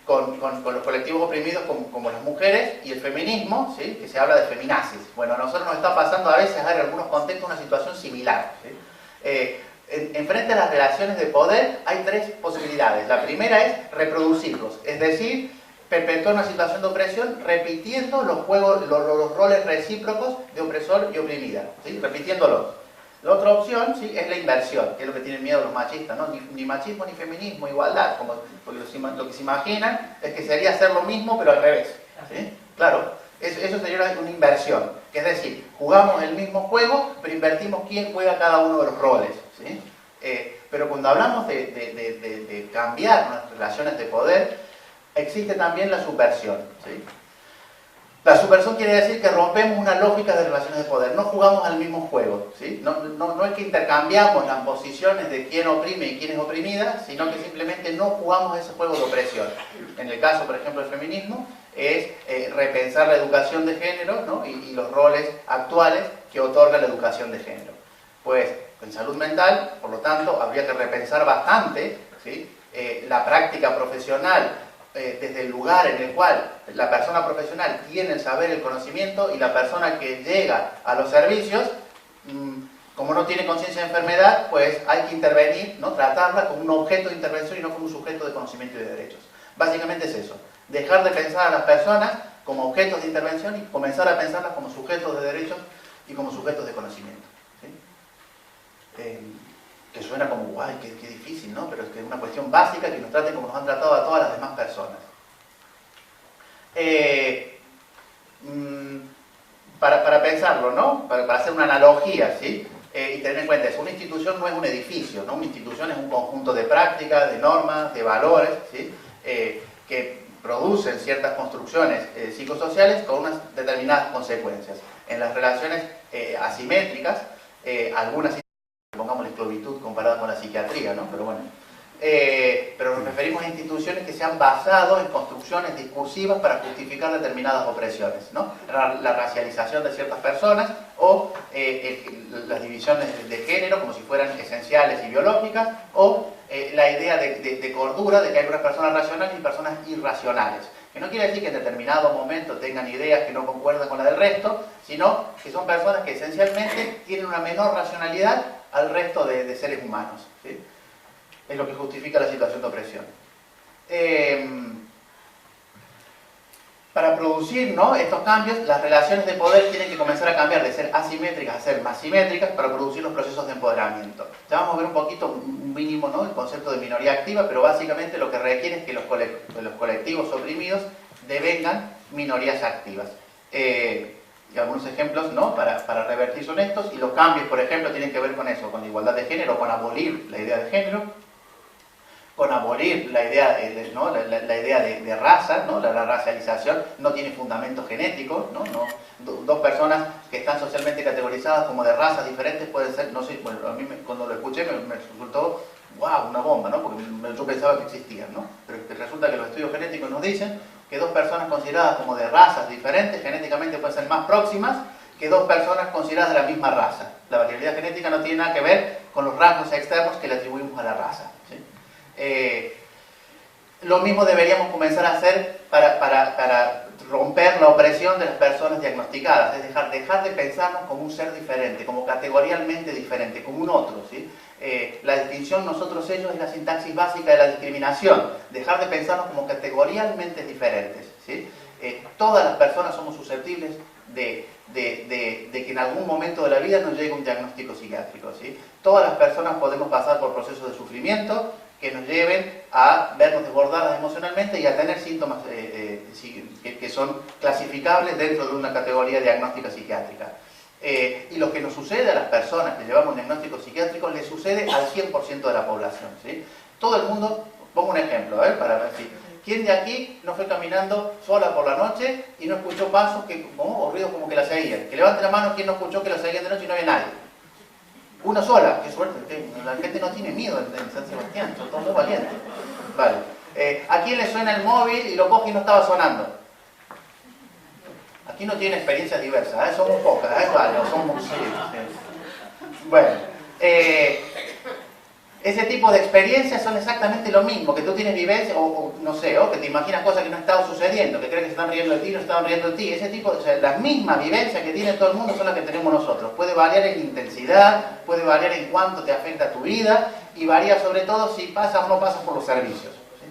con los colectivos oprimidos como las mujeres y el feminismo, ¿sí? Que se habla de feminazis. Bueno, a nosotros nos está pasando a veces, en algunos contextos, una situación similar. ¿Sí? En frente a las relaciones de poder hay tres posibilidades. La primera es reproducirlos, es decir, perpetuar una situación de opresión repitiendo los roles recíprocos de opresor y oprimida, ¿sí? Repitiéndolos. La otra opción, ¿sí? Es la inversión, que es lo que tienen miedo los machistas, ¿no? Ni machismo ni feminismo, igualdad, porque lo que se imaginan es que sería hacer lo mismo pero al revés, ¿sí? Claro, eso sería una inversión, que es decir, jugamos el mismo juego pero invertimos quién juega cada uno de los roles, ¿sí? Pero cuando hablamos de cambiar nuestras relaciones de poder, existe también la subversión, ¿sí? La subversión quiere decir que rompemos una lógica de relaciones de poder, no jugamos al mismo juego, ¿sí? No es que intercambiamos las posiciones de quién oprime y quién es oprimida, sino que simplemente no jugamos ese juego de opresión. En el caso, por ejemplo, del feminismo, es repensar la educación de género, ¿no? y los roles actuales que otorga la educación de género. Pues en salud mental, por lo tanto, habría que repensar bastante, ¿sí? La práctica profesional, desde el lugar en el cual la persona profesional tiene el saber, el conocimiento, y la persona que llega a los servicios, como no tiene conciencia de enfermedad, pues hay que intervenir, ¿no? Tratarla como un objeto de intervención y no como un sujeto de conocimiento y de derechos. Básicamente es eso, dejar de pensar a las personas como objetos de intervención y comenzar a pensarlas como sujetos de derechos y como sujetos de conocimiento, ¿sí? Que suena como, guay, qué difícil, ¿no? Pero es que es una cuestión básica, que nos traten como nos han tratado a todas las demás personas. Para pensarlo, ¿no? Para hacer una analogía, ¿sí? Y tener en cuenta eso, una institución no es un edificio, ¿no? Una institución es un conjunto de prácticas, de normas, de valores, ¿sí? Que producen ciertas construcciones psicosociales con unas determinadas consecuencias. En las relaciones asimétricas, algunas, pongamos la esclavitud comparada con la psiquiatría, ¿no? Pero bueno, pero nos referimos a instituciones que se han basado en construcciones discursivas para justificar determinadas opresiones, ¿no? La racialización de ciertas personas o las divisiones de género como si fueran esenciales y biológicas, o la idea de cordura, de que hay unas personas racionales y personas irracionales, que no quiere decir que en determinado momento tengan ideas que no concuerdan con la del resto, sino que son personas que esencialmente tienen una menor racionalidad al resto de seres humanos, ¿sí? Es lo que justifica la situación de opresión. Para producir, ¿no?, estos cambios, las relaciones de poder tienen que comenzar a cambiar de ser asimétricas a ser más simétricas para producir los procesos de empoderamiento. Ya vamos a ver un poquito, un mínimo, ¿no?, el concepto de minoría activa, pero básicamente lo que requiere es que los colectivos oprimidos devengan minorías activas. Y algunos ejemplos, ¿no?, para revertir son estos, y los cambios, por ejemplo, tienen que ver con eso, con la igualdad de género, con abolir la idea de género, con abolir la idea, ¿no?, la idea de raza, ¿no? La racialización no tiene fundamento genético, ¿no? Dos personas que están socialmente categorizadas como de razas diferentes pueden ser, no sé, bueno, a mí cuando lo escuché me resultó, wow, una bomba, ¿no? Porque yo pensaba que existían, ¿no? Pero resulta que los estudios genéticos nos dicen que dos personas consideradas como de razas diferentes genéticamente pueden ser más próximas que dos personas consideradas de la misma raza. La variabilidad genética no tiene nada que ver con los rasgos externos que le atribuimos a la raza, ¿sí? Lo mismo deberíamos comenzar a hacer para romper la opresión de las personas diagnosticadas, es dejar de pensarnos como un ser diferente, como categorialmente diferente, como un otro, ¿sí? La distinción nosotros-ellos es la sintaxis básica de la discriminación, dejar de pensarnos como categorialmente diferentes, ¿sí? Todas las personas somos susceptibles de que en algún momento de la vida nos llegue un diagnóstico psiquiátrico, ¿sí? Todas las personas podemos pasar por procesos de sufrimiento que nos lleven a vernos desbordadas emocionalmente y a tener síntomas que son clasificables dentro de una categoría diagnóstica psiquiátrica. Y lo que nos sucede a las personas que llevamos un diagnóstico psiquiátrico le sucede al 100% de la población, ¿sí? Todo el mundo, pongo un ejemplo, para ver si... ¿Quién de aquí no fue caminando sola por la noche y no escuchó pasos o ruidos como que la seguían? Que levante la mano quien no escuchó que la seguían de noche y no había nadie. Una sola, qué suerte, la gente no tiene miedo en San Sebastián, son todos muy valientes. Vale. ¿A quién le suena el móvil y lo coge y no estaba sonando? Aquí no tiene experiencias diversas, somos pocas, vale, somos... Sí. Bueno, ese tipo de experiencias son exactamente lo mismo, que tú tienes vivencia, o no sé, o que te imaginas cosas que no están sucediendo, que crees que se están riendo de ti y no se están riendo de ti. Ese tipo, o sea, las mismas vivencias que tiene todo el mundo son las que tenemos nosotros. Puede variar en intensidad, puede variar en cuánto te afecta tu vida, y varía sobre todo si pasas o no pasas por los servicios, ¿sí?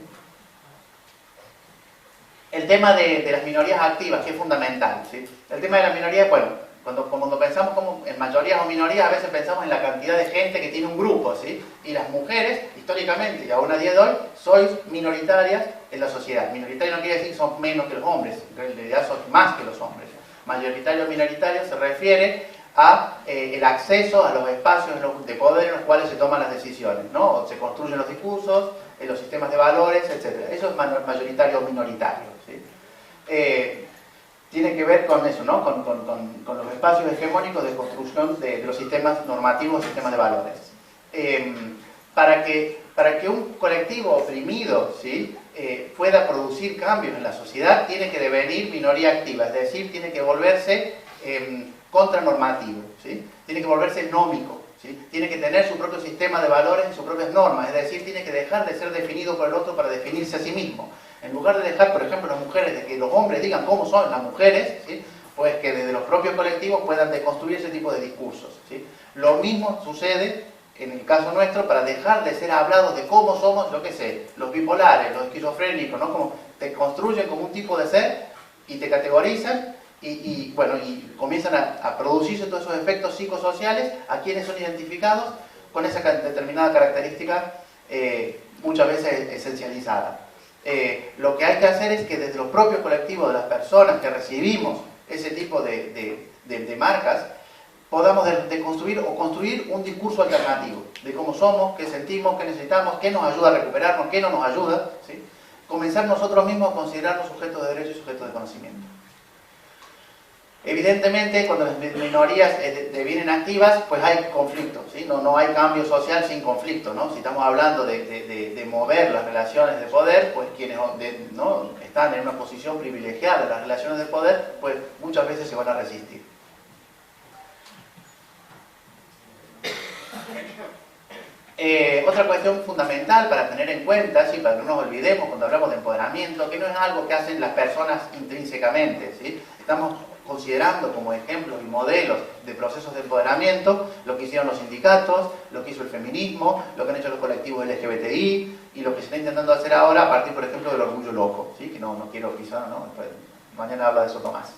El tema de las minorías activas, que es fundamental, ¿sí? El tema de las minorías, bueno, cuando pensamos como en mayorías o minorías, a veces pensamos en la cantidad de gente que tiene un grupo, ¿sí? Y las mujeres, históricamente y aún a día de hoy, sois minoritarias en la sociedad. Minoritario no quiere decir que son menos que los hombres, en realidad son más que los hombres. Mayoritario o minoritario se refiere a el acceso a los espacios de poder en los cuales se toman las decisiones, ¿no? O se construyen los discursos, los sistemas de valores, etc. Eso es mayoritario o minoritario, ¿sí? Tiene que ver con eso, ¿no? Con los espacios hegemónicos de construcción de los sistemas normativos, sistemas de valores. Para que un colectivo oprimido, ¿sí?, pueda producir cambios en la sociedad, tiene que devenir minoría activa, es decir, tiene que volverse contranormativo, ¿sí? Tiene que volverse nómico, ¿sí? Tiene que tener su propio sistema de valores y sus propias normas, es decir, tiene que dejar de ser definido por el otro para definirse a sí mismo. En lugar de dejar, por ejemplo, las mujeres, de que los hombres digan cómo son las mujeres, ¿sí?, pues que desde los propios colectivos puedan deconstruir ese tipo de discursos, ¿sí? Lo mismo sucede en el caso nuestro para dejar de ser hablados de cómo somos, yo qué sé, los bipolares, los esquizofrénicos, ¿no? Como te construyen como un tipo de ser y te categorizan y comienzan a producirse todos esos efectos psicosociales a quienes son identificados con esa determinada característica muchas veces esencializada. Lo que hay que hacer es que desde los propios colectivos de las personas que recibimos ese tipo de marcas, podamos deconstruir o construir un discurso alternativo de cómo somos, qué sentimos, qué necesitamos, qué nos ayuda a recuperarnos, qué no nos ayuda, ¿sí? comenzar nosotros mismos a considerarnos sujetos de derecho y sujetos de conocimiento. Evidentemente, cuando las minorías devienen activas, pues hay conflictos, ¿sí? No hay cambio social sin conflicto, ¿no? Si estamos hablando de mover las relaciones de poder, pues quienes ¿no? están en una posición privilegiada en las relaciones de poder, pues muchas veces se van a resistir. Otra cuestión fundamental para tener en cuenta, ¿sí? Para que no nos olvidemos cuando hablamos de empoderamiento, que no es algo que hacen las personas intrínsecamente, ¿sí? Estamos considerando como ejemplos y modelos de procesos de empoderamiento lo que hicieron los sindicatos, lo que hizo el feminismo, lo que han hecho los colectivos LGBTI y lo que se está intentando hacer ahora a partir, por ejemplo, del orgullo loco, ¿sí? Que no quiero quizá, ¿no? Mañana habla de eso Tomás.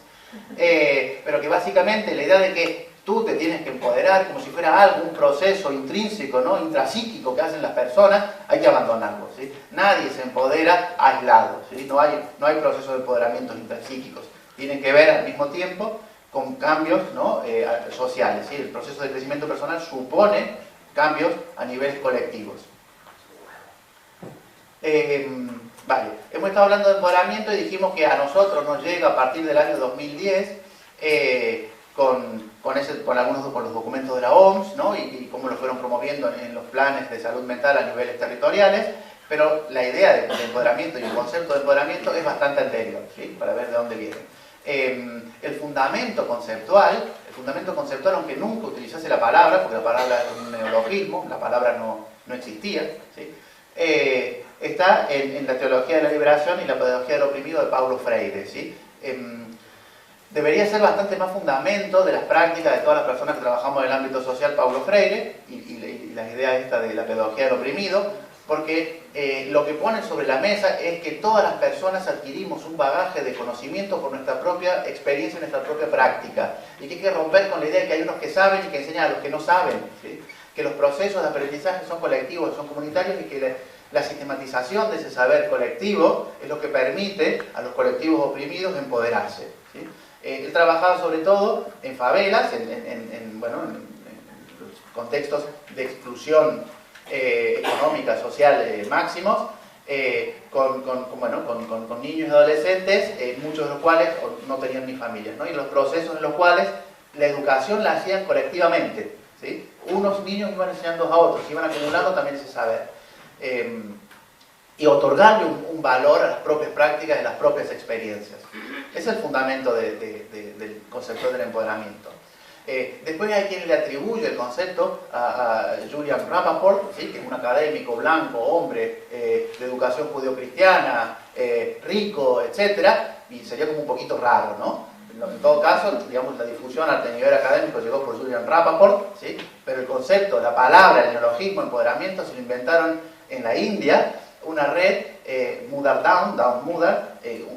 Pero que básicamente la idea de que tú te tienes que empoderar como si fuera algo, un proceso intrínseco, ¿no? Intrapsíquico que hacen las personas, hay que abandonarlo, ¿sí? Nadie se empodera aislado, ¿sí? No hay procesos de empoderamiento intrapsíquicos. Tienen que ver al mismo tiempo con cambios, ¿no? Sociales, ¿sí? El proceso de crecimiento personal supone cambios a niveles colectivos. Vale, hemos estado hablando de empoderamiento y dijimos que a nosotros nos llega a partir del año 2010 con los documentos de la OMS, ¿no? y cómo lo fueron promoviendo en los planes de salud mental a niveles territoriales, pero la idea de empoderamiento y el concepto de empoderamiento es bastante anterior, ¿sí? Para ver de dónde viene. El fundamento conceptual, aunque nunca utilizase la palabra, porque la palabra es un neologismo, la palabra no existía, ¿sí? Está en la teología de la liberación y la pedagogía del oprimido de Paulo Freire, ¿sí? Debería ser bastante más fundamento de las prácticas de todas las personas que trabajamos en el ámbito social Paulo Freire y las ideas esta de la pedagogía del oprimido, porque lo que ponen sobre la mesa es que todas las personas adquirimos un bagaje de conocimiento por nuestra propia experiencia, nuestra propia práctica, y que hay que romper con la idea de que hay unos que saben y que enseñan a los que no saben, ¿sí? Que los procesos de aprendizaje son colectivos, son comunitarios y que la sistematización de ese saber colectivo es lo que permite a los colectivos oprimidos empoderarse, ¿sí? Él trabajaba sobre todo en favelas, en contextos de exclusión económica, social máximos, con niños y adolescentes, muchos de los cuales no tenían ni familias, ¿no? Y los procesos en los cuales la educación la hacían colectivamente, ¿sí? Unos niños iban enseñando a otros, iban acumulando también ese saber. Y otorgarle un valor a las propias prácticas y las propias experiencias. Ese es el fundamento del concepto del empoderamiento. Después hay quien le atribuye el concepto a Julian Rappaport, ¿sí? Que es un académico blanco, hombre, de educación judeocristiana, rico, etc. Y sería como un poquito raro, ¿no? En todo caso, digamos, la difusión a nivel académico llegó por Julian Rappaport, ¿sí? Pero el concepto, la palabra, el neologismo, empoderamiento, se lo inventaron en la India, una red, Mudar Down, Mudar,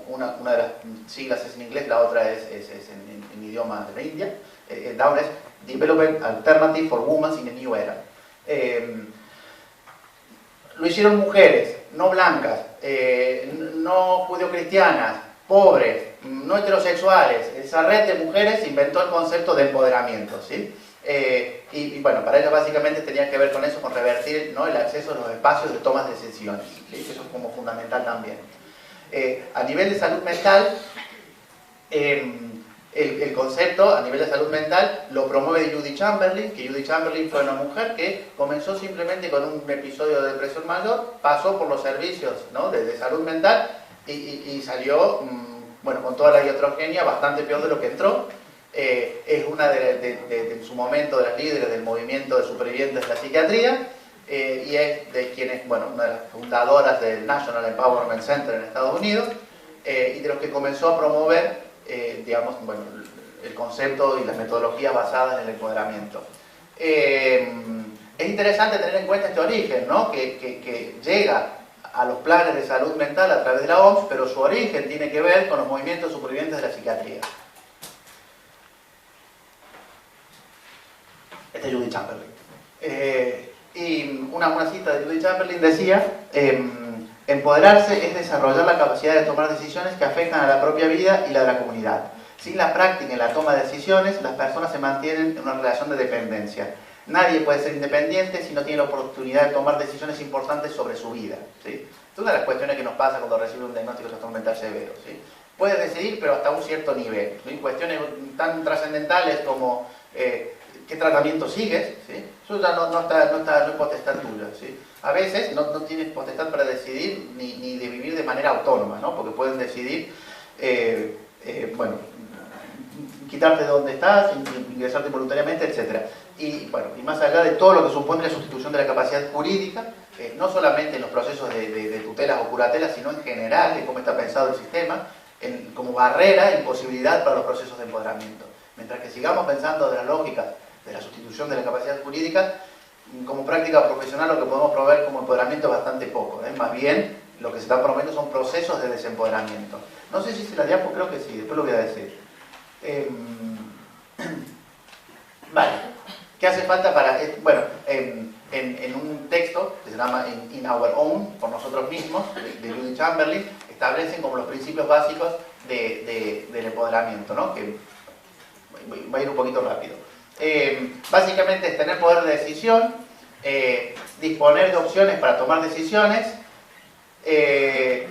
una de las siglas es en inglés, la otra es en idioma de la India. Down es Development Alternative for Women in a New Era. Lo hicieron mujeres, no blancas, no judeocristianas, pobres, no heterosexuales. Esa red de mujeres inventó el concepto de empoderamiento, ¿sí? Y bueno, para ellos básicamente tenía que ver con eso, con revertir, ¿no? El acceso a los espacios de tomas de decisiones, ¿sí? Eso es como fundamental también. A nivel de salud mental, el concepto a nivel de salud mental lo promueve Judy Chamberlain, que Judy Chamberlain fue una mujer que comenzó simplemente con un episodio de depresión mayor, pasó por los servicios, ¿no? de salud mental y salió bueno, con toda la iatrogenia bastante peor de lo que entró. Es una en su momento de las líderes del movimiento de supervivientes de la psiquiatría y es de quienes, bueno, una de las fundadoras del National Empowerment Center en Estados Unidos y de los que comenzó a promover, digamos, bueno, el concepto y las metodologías basadas en el empoderamiento. Es interesante tener en cuenta este origen, ¿no? que llega a los planes de salud mental a través de la OMS, pero su origen tiene que ver con los movimientos supervivientes de la psiquiatría. Este es Judy Chamberlain. Y una cita de Judy Chamberlain decía, empoderarse es desarrollar la capacidad de tomar decisiones que afectan a la propia vida y la de la comunidad. Sin la práctica en la toma de decisiones, las personas se mantienen en una relación de dependencia. Nadie puede ser independiente si no tiene la oportunidad de tomar decisiones importantes sobre su vida, ¿sí? Es una de las cuestiones que nos pasa cuando recibe un diagnóstico de trastorno mental severo, ¿sí? Puedes decidir, pero hasta un cierto nivel, ¿sí? Cuestiones tan trascendentales como qué tratamiento sigues, ¿sí? Eso ya no es potestad tuya, ¿sí? A veces no tienes potestad para decidir ni de vivir de manera autónoma, ¿no? Porque pueden decidir, bueno, quitarte de donde estás, ingresarte voluntariamente, etc. Y bueno, y más allá de todo lo que supone la sustitución de la capacidad jurídica, no solamente en los procesos de tutelas o curatelas, sino en general, de cómo está pensado el sistema, como barrera, imposibilidad para los procesos de empoderamiento. Mientras que sigamos pensando de la lógica de la sustitución de la capacidad jurídica, como práctica profesional lo que podemos proveer como empoderamiento es bastante poco, más bien lo que se están promoviendo son procesos de desempoderamiento. No sé si se la diapo, creo que sí, después lo voy a decir. Vale, ¿qué hace falta para...? Bueno, en un texto que se llama In Our Own, por nosotros mismos, de Judith Chamberlain, establecen como los principios básicos del empoderamiento, ¿no? Que voy a ir un poquito rápido. Básicamente es tener poder de decisión, disponer de opciones para tomar decisiones, tener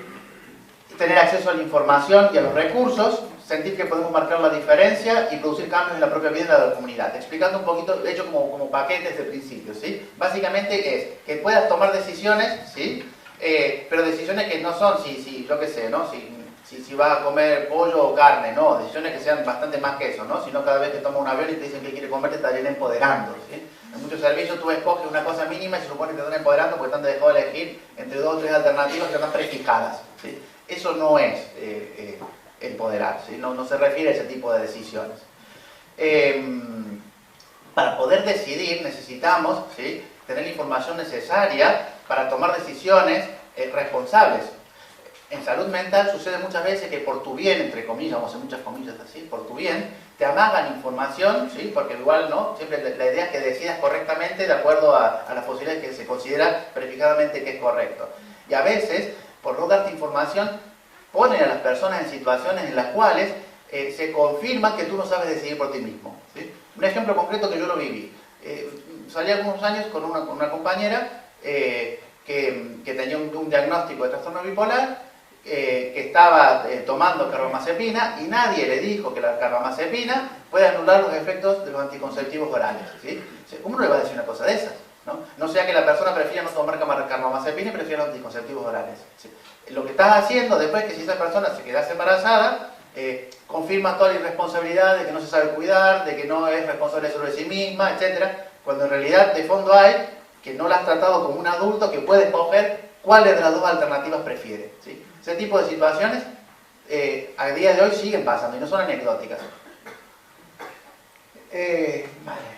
acceso a la información y a los recursos, sentir que podemos marcar la diferencia y producir cambios en la propia vida de la comunidad. Explicando un poquito, de hecho como paquetes de principios, ¿sí? Básicamente es que puedas tomar decisiones, ¿sí? Pero decisiones que no son, yo qué sé, ¿no? Si vas a comer pollo o carne, no, decisiones que sean bastante más que eso, ¿no? Si no, cada vez que tomas un avión y te dicen que quiere comer, te estarían empoderando, ¿sí? En muchos servicios tú escoges una cosa mínima y se supone que te están empoderando porque te han dejado elegir entre 2 o 3 alternativas que están prefijadas, ¿sí? Eso no es empoderar, ¿sí? No se refiere a ese tipo de decisiones. Para poder decidir necesitamos, ¿sí?, tener la información necesaria para tomar decisiones responsables. En salud mental sucede muchas veces que por tu bien, entre comillas, vamos a hacer muchas comillas así, por tu bien, te amagan información, ¿sí? Porque igual, ¿no? Siempre la idea es que decidas correctamente de acuerdo a las posibilidades que se considera verificadamente que es correcto. Y a veces, por no darte información, ponen a las personas en situaciones en las cuales se confirma que tú no sabes decidir por ti mismo, ¿sí? Un ejemplo concreto que yo lo viví. Salí algunos años con una compañera que tenía un diagnóstico de trastorno bipolar, que estaba tomando carbamazepina y nadie le dijo que la carbamazepina puede anular los efectos de los anticonceptivos orales, ¿sí? ¿Cómo no le va a decir una cosa de esas? No sea que la persona prefiera no tomar carbamazepina y prefiera los anticonceptivos orales, ¿sí? Lo que estás haciendo después, que si esa persona se quedase embarazada, confirma toda la irresponsabilidad de que no se sabe cuidar, de que no es responsable sobre sí misma, etc. Cuando en realidad de fondo hay que no la has tratado como un adulto que puede escoger cuáles de las dos alternativas prefiere, ¿sí? Ese tipo de situaciones a día de hoy siguen pasando y no son anecdóticas. Vale.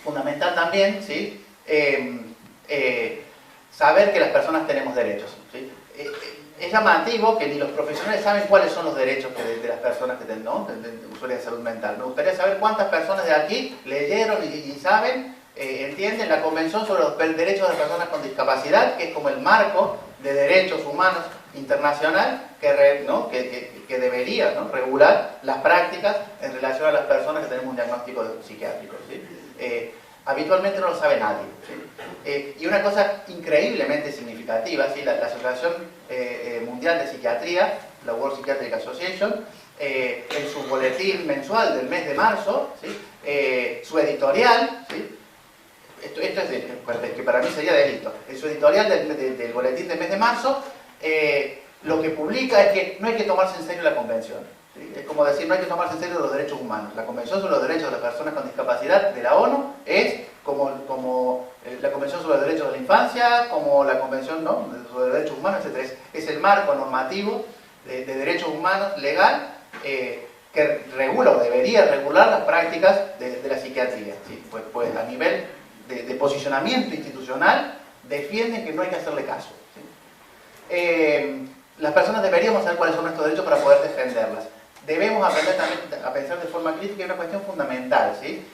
Fundamental también, ¿sí? Saber que las personas tenemos derechos, ¿sí? Es llamativo que ni los profesionales saben cuáles son los derechos de las personas que tienen, ¿no? de usuarios de salud mental. Me gustaría saber cuántas personas de aquí leyeron y saben, entienden la Convención sobre los Derechos de las Personas con Discapacidad, que es como el marco de derechos humanos internacional que debería, ¿no?, regular las prácticas en relación a las personas que tenemos un diagnóstico psiquiátrico, ¿sí? Habitualmente no lo sabe nadie, ¿sí? Y una cosa increíblemente significativa, ¿sí? La Asociación Mundial de Psiquiatría, la World Psychiatric Association, en su boletín mensual del mes de marzo, ¿sí?, su editorial, ¿sí?, esto es que para mí sería delito, en su editorial del boletín del mes de marzo, lo que publica es que no hay que tomarse en serio la convención, ¿sí? Es como decir, no hay que tomarse en serio los derechos humanos. La Convención sobre los Derechos de las Personas con Discapacidad de la ONU es como la Convención sobre los Derechos de la Infancia, como la Convención, ¿no?, sobre los Derechos Humanos, etc. Es el marco normativo de derechos humanos legal que regula o debería regular las prácticas de la psiquiatría, ¿sí? Pues a nivel de posicionamiento institucional defienden que no hay que hacerle caso, ¿sí? Las personas deberíamos saber cuáles son nuestros derechos para poder defenderlas. Debemos aprender también a pensar de forma crítica, y una cuestión fundamental, ¿sí?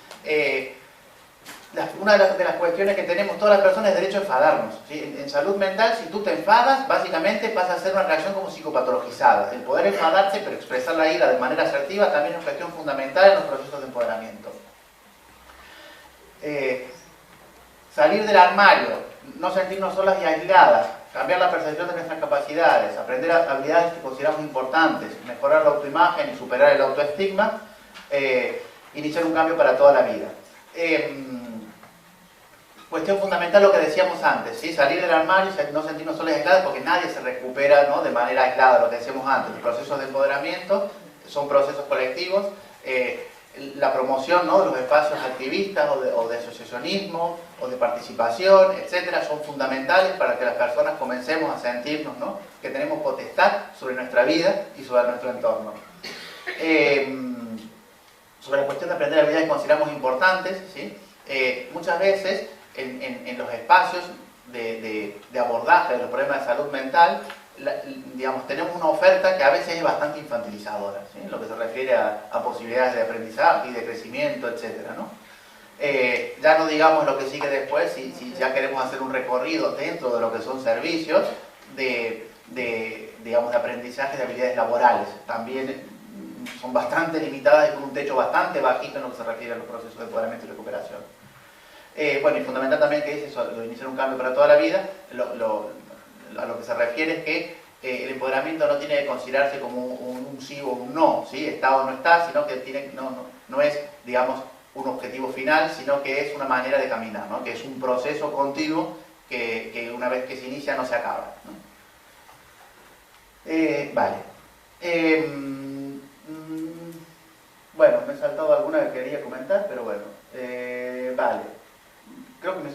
Una de las cuestiones que tenemos todas las personas es el derecho a enfadarnos, ¿sí? En salud mental, si tú te enfadas, básicamente pasa a ser una reacción como psicopatologizada. El poder enfadarse, pero expresar la ira de manera asertiva, también es una cuestión fundamental en los procesos de empoderamiento. Salir del armario, no sentirnos solas y aisladas, cambiar la percepción de nuestras capacidades, aprender habilidades que consideramos importantes, mejorar la autoimagen y superar el autoestigma, iniciar un cambio para toda la vida. Cuestión fundamental lo que decíamos antes, ¿sí? Salir del armario, no sentirnos solos y aisladas, porque nadie se recupera, ¿no?, de manera aislada, lo que decíamos antes. Los procesos de empoderamiento son procesos colectivos. La promoción, ¿no?, de los espacios activistas o de asociacionismo o de participación, etcétera, son fundamentales para que las personas comencemos a sentirnos, ¿no?, que tenemos potestad sobre nuestra vida y sobre nuestro entorno. Sobre la cuestión de aprender habilidades que consideramos importantes, ¿sí? Muchas veces en los espacios de abordaje de los problemas de salud mental, digamos, tenemos una oferta que a veces es bastante infantilizadora, ¿sí?, en lo que se refiere a posibilidades de aprendizaje y de crecimiento, etcétera, ¿no? Ya no digamos lo que sigue después, si ya queremos hacer un recorrido dentro de lo que son servicios digamos, de aprendizaje de habilidades laborales. También son bastante limitadas y con un techo bastante bajito en lo que se refiere a los procesos de empoderamiento y recuperación. Bueno, y fundamental también que es eso, lo de iniciar un cambio para toda la vida. A lo que se refiere es que el empoderamiento no tiene que considerarse como un sí o un no, ¿sí? Está o no está, sino que no es, digamos, un objetivo final, sino que es una manera de caminar, ¿no?, que es un proceso continuo que una vez que se inicia no se acaba, ¿no? Vale. Bueno, me he saltado alguna que quería comentar, pero bueno. Vale. Creo que me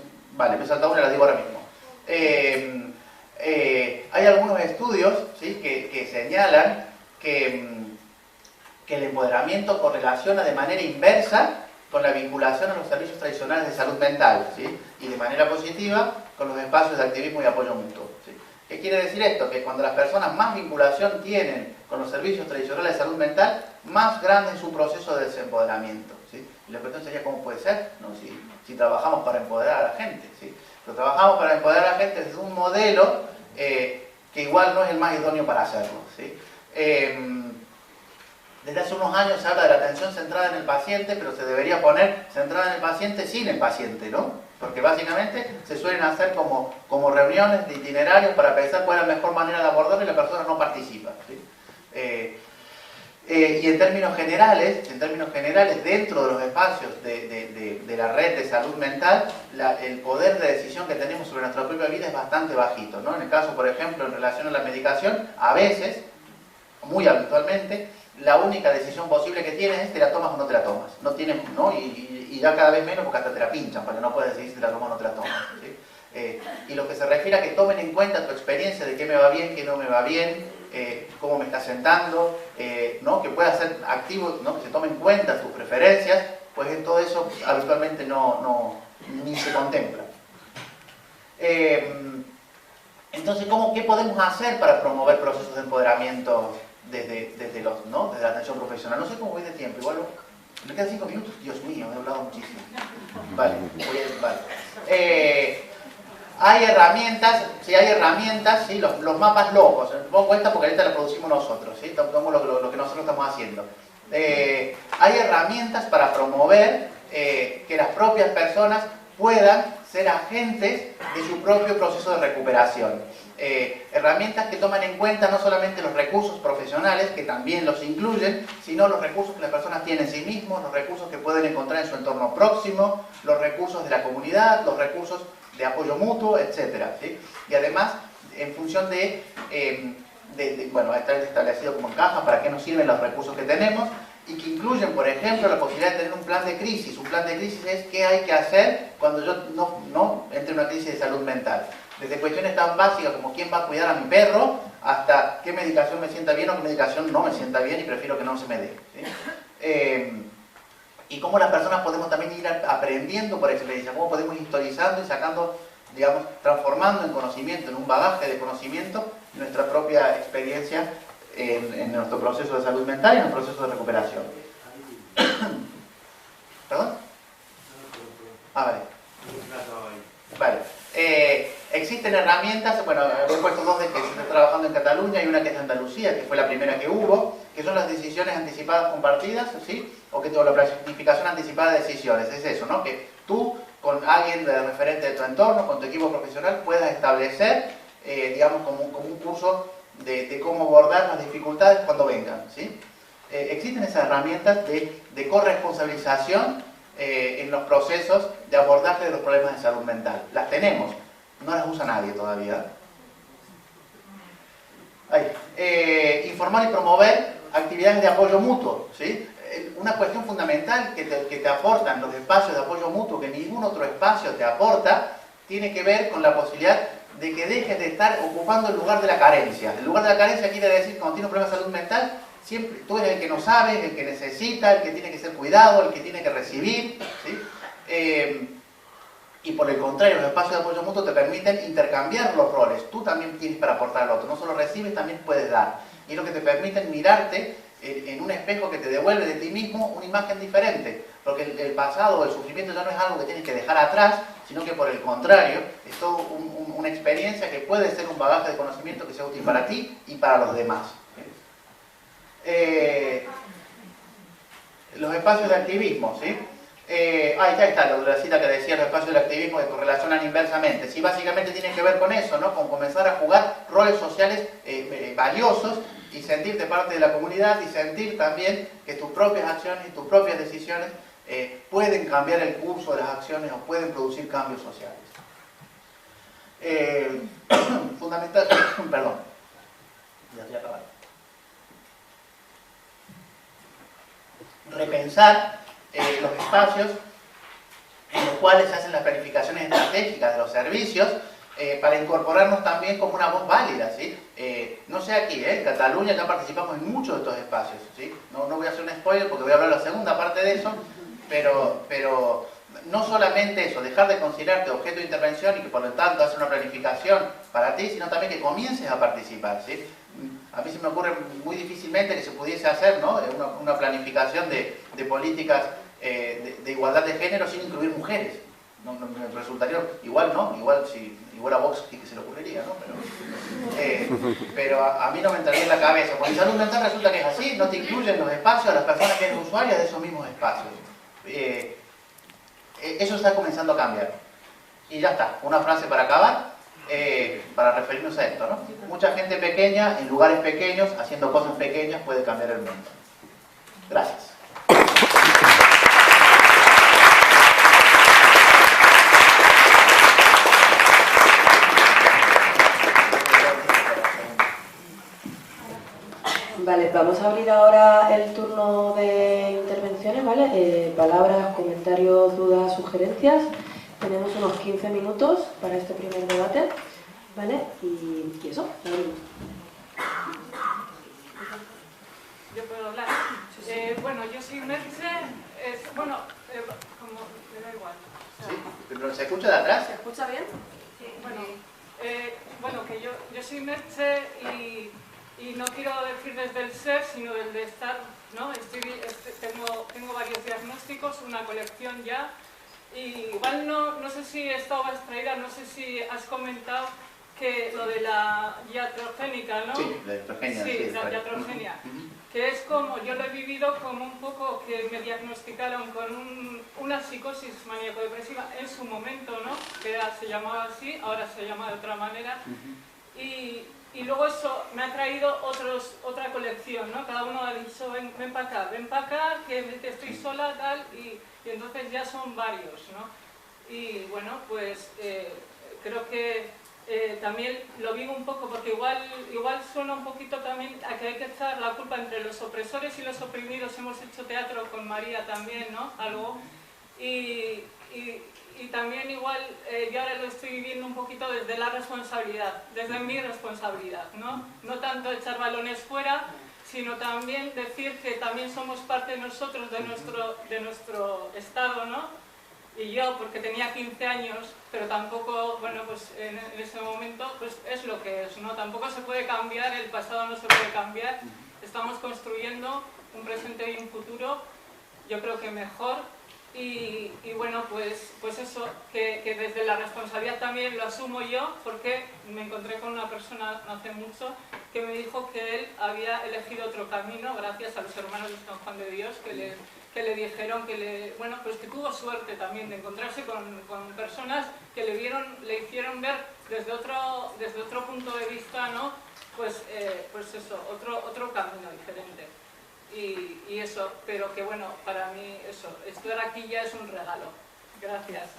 he saltado una y la digo ahora mismo. Hay algunos estudios, ¿sí?, que señalan que el empoderamiento correlaciona de manera inversa con la vinculación a los servicios tradicionales de salud mental, ¿sí?, y de manera positiva con los espacios de activismo y apoyo mutuo, ¿sí? ¿Qué quiere decir esto? Que cuando las personas más vinculación tienen con los servicios tradicionales de salud mental, más grande es su proceso de desempoderamiento, ¿sí? Y la cuestión sería cómo puede ser, ¿no?, si trabajamos para empoderar a la gente, ¿sí? Pero trabajamos para empoderar a la gente desde un modelo que igual no es el más idóneo para hacerlo, ¿sí? Desde hace unos años se habla de la atención centrada en el paciente, pero se debería poner centrada en el paciente sin el paciente, ¿no? Porque básicamente se suelen hacer como reuniones de itinerarios para pensar cuál es la mejor manera de abordarlo y la persona no participa, ¿sí? Y en términos generales, dentro de los espacios de la red de salud mental, el poder de decisión que tenemos sobre nuestra propia vida es bastante bajito, ¿no? En el caso, por ejemplo, en relación a la medicación, a veces, muy habitualmente, la única decisión posible que tienes es te la tomas o no te la tomas. No tienes, ¿no? Y ya cada vez menos porque hasta te la pinchan, porque no puedes decidir si te la tomas o no te la tomas, ¿sí? Y lo que se refiere a que tomen en cuenta tu experiencia de qué me va bien, qué no me va bien, cómo me está sentando, ¿no?, que pueda ser activo, ¿no?, que se tomen en cuenta tus preferencias, pues en todo eso habitualmente ni se contempla. Entonces, ¿qué podemos hacer para promover procesos de empoderamiento desde la atención profesional? No sé cómo voy de tiempo, igual me quedan 5 minutos, Dios mío, he hablado muchísimo. Vale, hay herramientas, ¿sí? Los mapas locos, me pongo cuenta porque ahorita los producimos nosotros, ¿sí? Tomamos lo que nosotros estamos haciendo. Hay herramientas para promover que las propias personas puedan ser agentes de su propio proceso de recuperación. Herramientas que toman en cuenta no solamente los recursos profesionales, que también los incluyen, sino los recursos que las personas tienen en sí mismos, los recursos que pueden encontrar en su entorno próximo, los recursos de la comunidad, los recursos de apoyo mutuo, etc., ¿sí? Y además, en función bueno, está establecido como en caja para qué nos sirven los recursos que tenemos, y que incluyen, por ejemplo, la posibilidad de tener un plan de crisis. Un plan de crisis es qué hay que hacer cuando yo no entre en una crisis de salud mental. Desde cuestiones tan básicas como quién va a cuidar a mi perro, hasta qué medicación me sienta bien o qué medicación no me sienta bien y prefiero que no se me dé, ¿sí? Y cómo las personas podemos también ir aprendiendo por experiencia, cómo podemos ir historizando y sacando, digamos, transformando en conocimiento, en un bagaje de conocimiento, nuestra propia experiencia en nuestro proceso de salud mental y en el proceso de recuperación. ¿Perdón? Vale. Vale. Existen herramientas, bueno, he puesto dos de que se están trabajando en Cataluña y una que es de Andalucía, que fue la primera que hubo, que son las decisiones anticipadas compartidas, ¿sí? O la planificación anticipada de decisiones. Es eso, ¿no? Que tú con alguien de referente de tu entorno, con tu equipo profesional, puedas establecer, digamos, como un curso de cómo abordar las dificultades cuando vengan, ¿sí? Existen esas herramientas de corresponsabilización en los procesos de abordaje de los problemas de salud mental. Las tenemos, no las usa nadie todavía. Informar y promover actividades de apoyo mutuo, ¿sí? Una cuestión fundamental que te aportan los espacios de apoyo mutuo, que ningún otro espacio te aporta, tiene que ver con la posibilidad de que dejes de estar ocupando el lugar de la carencia. El lugar de la carencia quiere decir que cuando tienes un problema de salud mental, siempre tú eres el que no sabe, el que necesita, el que tiene que ser cuidado, el que tiene que recibir, ¿sí? Y por el contrario, los espacios de apoyo mutuo te permiten intercambiar los roles. Tú también tienes para aportar al otro, no solo recibes, también puedes dar. Y es lo que te permite mirarte en un espejo que te devuelve de ti mismo una imagen diferente. Porque el pasado o el sufrimiento ya no es algo que tienes que dejar atrás, sino que por el contrario, es toda una experiencia que puede ser un bagaje de conocimiento que sea útil para ti y para los demás. Los espacios de activismo, ¿sí? Ya está la cita que decía, los espacios de activismo que correlacionan inversamente. Sí, básicamente tiene que ver con eso, ¿no? Con comenzar a jugar roles sociales valiosos y sentirte parte de la comunidad y sentir también que tus propias acciones y tus propias decisiones pueden cambiar el curso de las acciones o pueden producir cambios sociales. Fundamental, perdón, ya estoy acabando. Repensar los espacios en los cuales se hacen las planificaciones estratégicas de los servicios para incorporarnos también como una voz válida, ¿sí? No sé aquí, en Cataluña ya participamos en muchos de estos espacios, ¿sí? No voy a hacer un spoiler porque voy a hablar la segunda parte de eso, pero no solamente eso, dejar de considerarte objeto de intervención y que por lo tanto hacer una planificación para ti, sino también que comiences a participar, ¿sí? A mí se me ocurre muy difícilmente que se pudiese hacer, ¿no? una planificación de políticas de igualdad de género sin incluir mujeres. No, me resultaría, igual si igual a Vox que se le ocurriría, ¿no? Pero a mí no me entraría en la cabeza. Porque en salud mental resulta que es así, no te incluyen los espacios a las personas que eres usuarias de esos mismos espacios. Eso está comenzando a cambiar. Y ya está, una frase para acabar, para referirnos a esto, ¿no? Mucha gente pequeña, en lugares pequeños, haciendo cosas pequeñas, puede cambiar el mundo. Gracias. Vale, vamos a abrir ahora el turno de intervenciones, ¿vale? Palabras, comentarios, dudas, sugerencias. Tenemos unos 15 minutos para este primer debate, ¿vale? Y eso, abrimos. Yo puedo hablar. Bueno, yo soy Merche, como me da igual. O sea, ¿Sí? ¿Pero se escucha de atrás? ¿Se escucha bien? Sí, bueno, que yo soy Merche y no quiero decir desde el ser, sino del de estar, ¿no? Tengo varios diagnósticos, una colección ya, y igual no sé si estaba extraída, no sé si has comentado que lo de la iatrogénica, ¿no? Sí, la iatrogenia. Sí, la iatrogenia. Que es como, yo lo he vivido como un poco que me diagnosticaron con una psicosis maníaco-depresiva en su momento, ¿no? Que se llamaba así, ahora se llama de otra manera. Y luego eso me ha traído otra colección, ¿no? Cada uno ha dicho, ven para acá, que estoy sola, tal, y entonces ya son varios, ¿no? Y bueno, pues creo que también lo vivo un poco, porque igual suena un poquito también a que hay que echar la culpa entre los opresores y los oprimidos. Hemos hecho teatro con María también, ¿no? Algo. Y también igual yo ahora lo estoy viviendo un poquito desde la responsabilidad, desde mi responsabilidad, ¿no? No tanto echar balones fuera, sino también decir que también somos parte de nosotros, de nuestro estado, ¿no? Y yo, porque tenía 15 años, pero tampoco, bueno, pues en ese momento, pues es lo que es, ¿no? Tampoco se puede cambiar, el pasado no se puede cambiar. Estamos construyendo un presente y un futuro, yo creo que mejor. Y bueno, pues eso, que desde la responsabilidad también lo asumo yo, porque me encontré con una persona no hace mucho que me dijo que él había elegido otro camino gracias a los hermanos de San Juan de Dios, que que le dijeron que bueno, pues que tuvo suerte también de encontrarse con personas que le hicieron ver desde otro punto de vista, ¿no? Pues eso, otro camino diferente. Y eso, pero que bueno, para mí eso, estar aquí ya es un regalo. Gracias.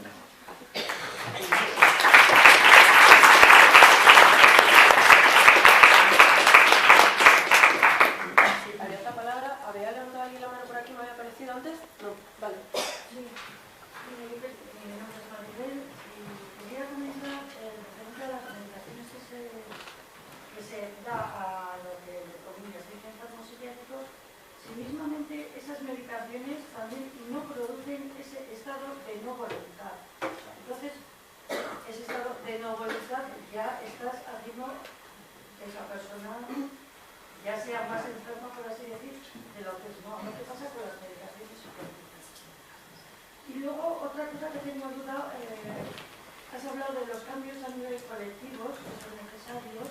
¿Había otra palabra? ¿Había levantado alguien la mano por aquí? ¿Me había aparecido antes? No, vale. Sí. Mi nombre es Maribel y quería comentar referente a las medicaciones que se da a lo que, entre comillas, dicen farmacéuticos, si mismamente esas medicaciones también no producen ese estado de no voluntad. Entonces, ese estado de no voluntad ya estás haciendo que esa persona ya sea más enferma, por así decir, de lo que es. No, lo que pasa con las medicaciones psicoactivas. Y luego, otra cosa que tengo duda, has hablado de los cambios a nivel colectivos que son necesarios.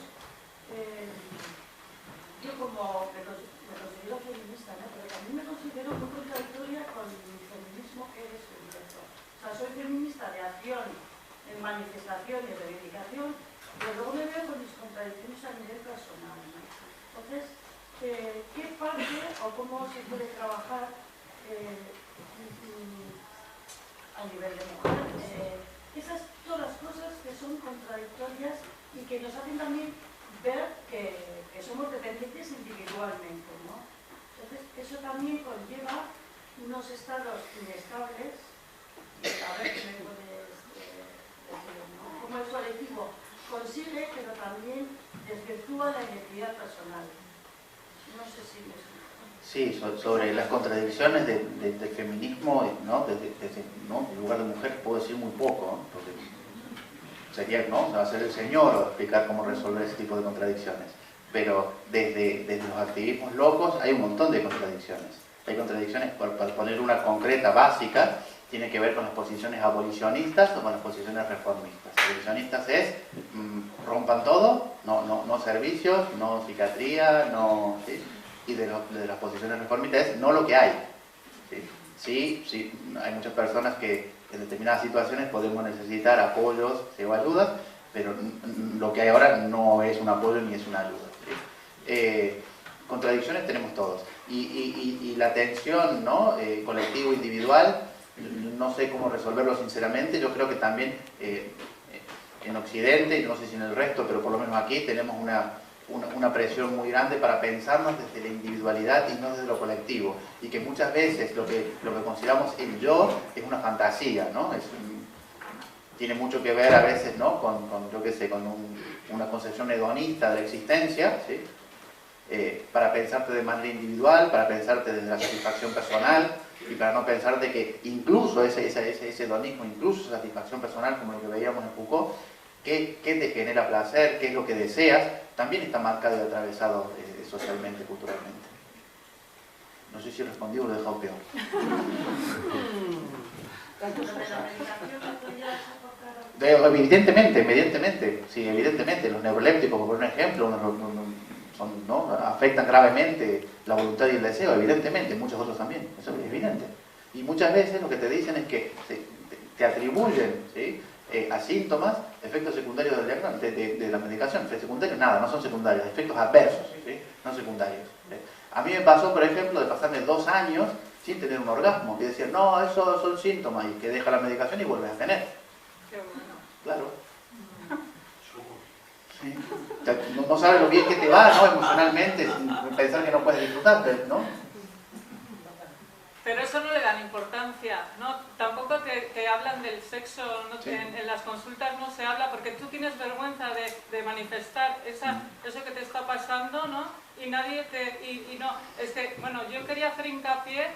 Yo como me considero feminista, ¿no? Pero también me considero muy contradictoria con mi feminismo que es directo. O sea, soy feminista de acción, en manifestación y reivindicación, pero luego me veo con mis contradicciones a nivel personal, ¿no? Entonces, ¿qué parte o cómo se puede trabajar a nivel de mujer? Esas todas cosas que son contradictorias y que nos hacen también ver que somos dependientes individualmente, ¿no? Entonces, eso también conlleva unos estados inestables. A ver qué me puedes decir, ¿no? Como el colectivo consigue, pero también desvirtúa la identidad personal. No sé si me explico. Sí, sobre las contradicciones del feminismo, ¿no? Desde ¿no? el lugar de mujer puedo decir muy poco, ¿no? Porque sería, ¿no? Va a ser el señor explicar cómo resolver ese tipo de contradicciones. Pero desde los activismos locos hay un montón de contradicciones. Hay contradicciones, para poner una concreta, básica, tiene que ver con las posiciones abolicionistas o con las posiciones reformistas. Abolicionistas es rompan todo, no servicios, no psiquiatría, no, ¿sí? Y de las posiciones reformistas es no lo que hay. Sí, hay muchas personas que en determinadas situaciones podemos necesitar apoyos o ayudas, pero lo que hay ahora no es un apoyo ni es una ayuda. ¿Sí? Contradicciones tenemos todos. Y la tensión, ¿no? Colectivo-individual, no sé cómo resolverlo sinceramente. Yo creo que también en Occidente, y no sé si en el resto, pero por lo menos aquí tenemos una presión muy grande para pensarnos desde la individualidad y no desde lo colectivo. Y que muchas veces lo que consideramos el yo es una fantasía, ¿no? Tiene mucho que ver a veces, ¿no? Yo qué sé, con una concepción hedonista de la existencia, ¿sí? Para pensarte de manera individual, para pensarte desde la satisfacción personal y para no pensar de que incluso ese hedonismo, incluso esa satisfacción personal, como lo que veíamos en Foucault, qué te genera placer, qué es lo que deseas, también está marcado y atravesado socialmente, culturalmente. No sé si respondí o lo he dejado peor. Evidentemente, sí, evidentemente. Los neurolépticos, por un ejemplo, ¿no? afectan gravemente la voluntad y el deseo, evidentemente, muchos otros también, eso es evidente. Y muchas veces lo que te dicen es que te atribuyen, ¿sí? A síntomas, efectos secundarios de la medicación. Efectos secundarios, nada, no son secundarios, efectos adversos, ¿sí? No secundarios. ¿Sí? A mí me pasó, por ejemplo, de pasarme 2 años sin tener un orgasmo, y decir, no, eso son síntomas, y que deja la medicación y vuelves a tener. Qué bueno. Claro. Sí. No sabes lo bien que te va, ¿no? Emocionalmente, sin pensar que no puedes disfrutarte, ¿no? Pero eso no le dan importancia, ¿no? Tampoco te hablan del sexo, ¿no? Sí. En las consultas no se habla porque tú tienes vergüenza de manifestar eso que te está pasando, ¿no? Y nadie no, bueno, yo quería hacer hincapié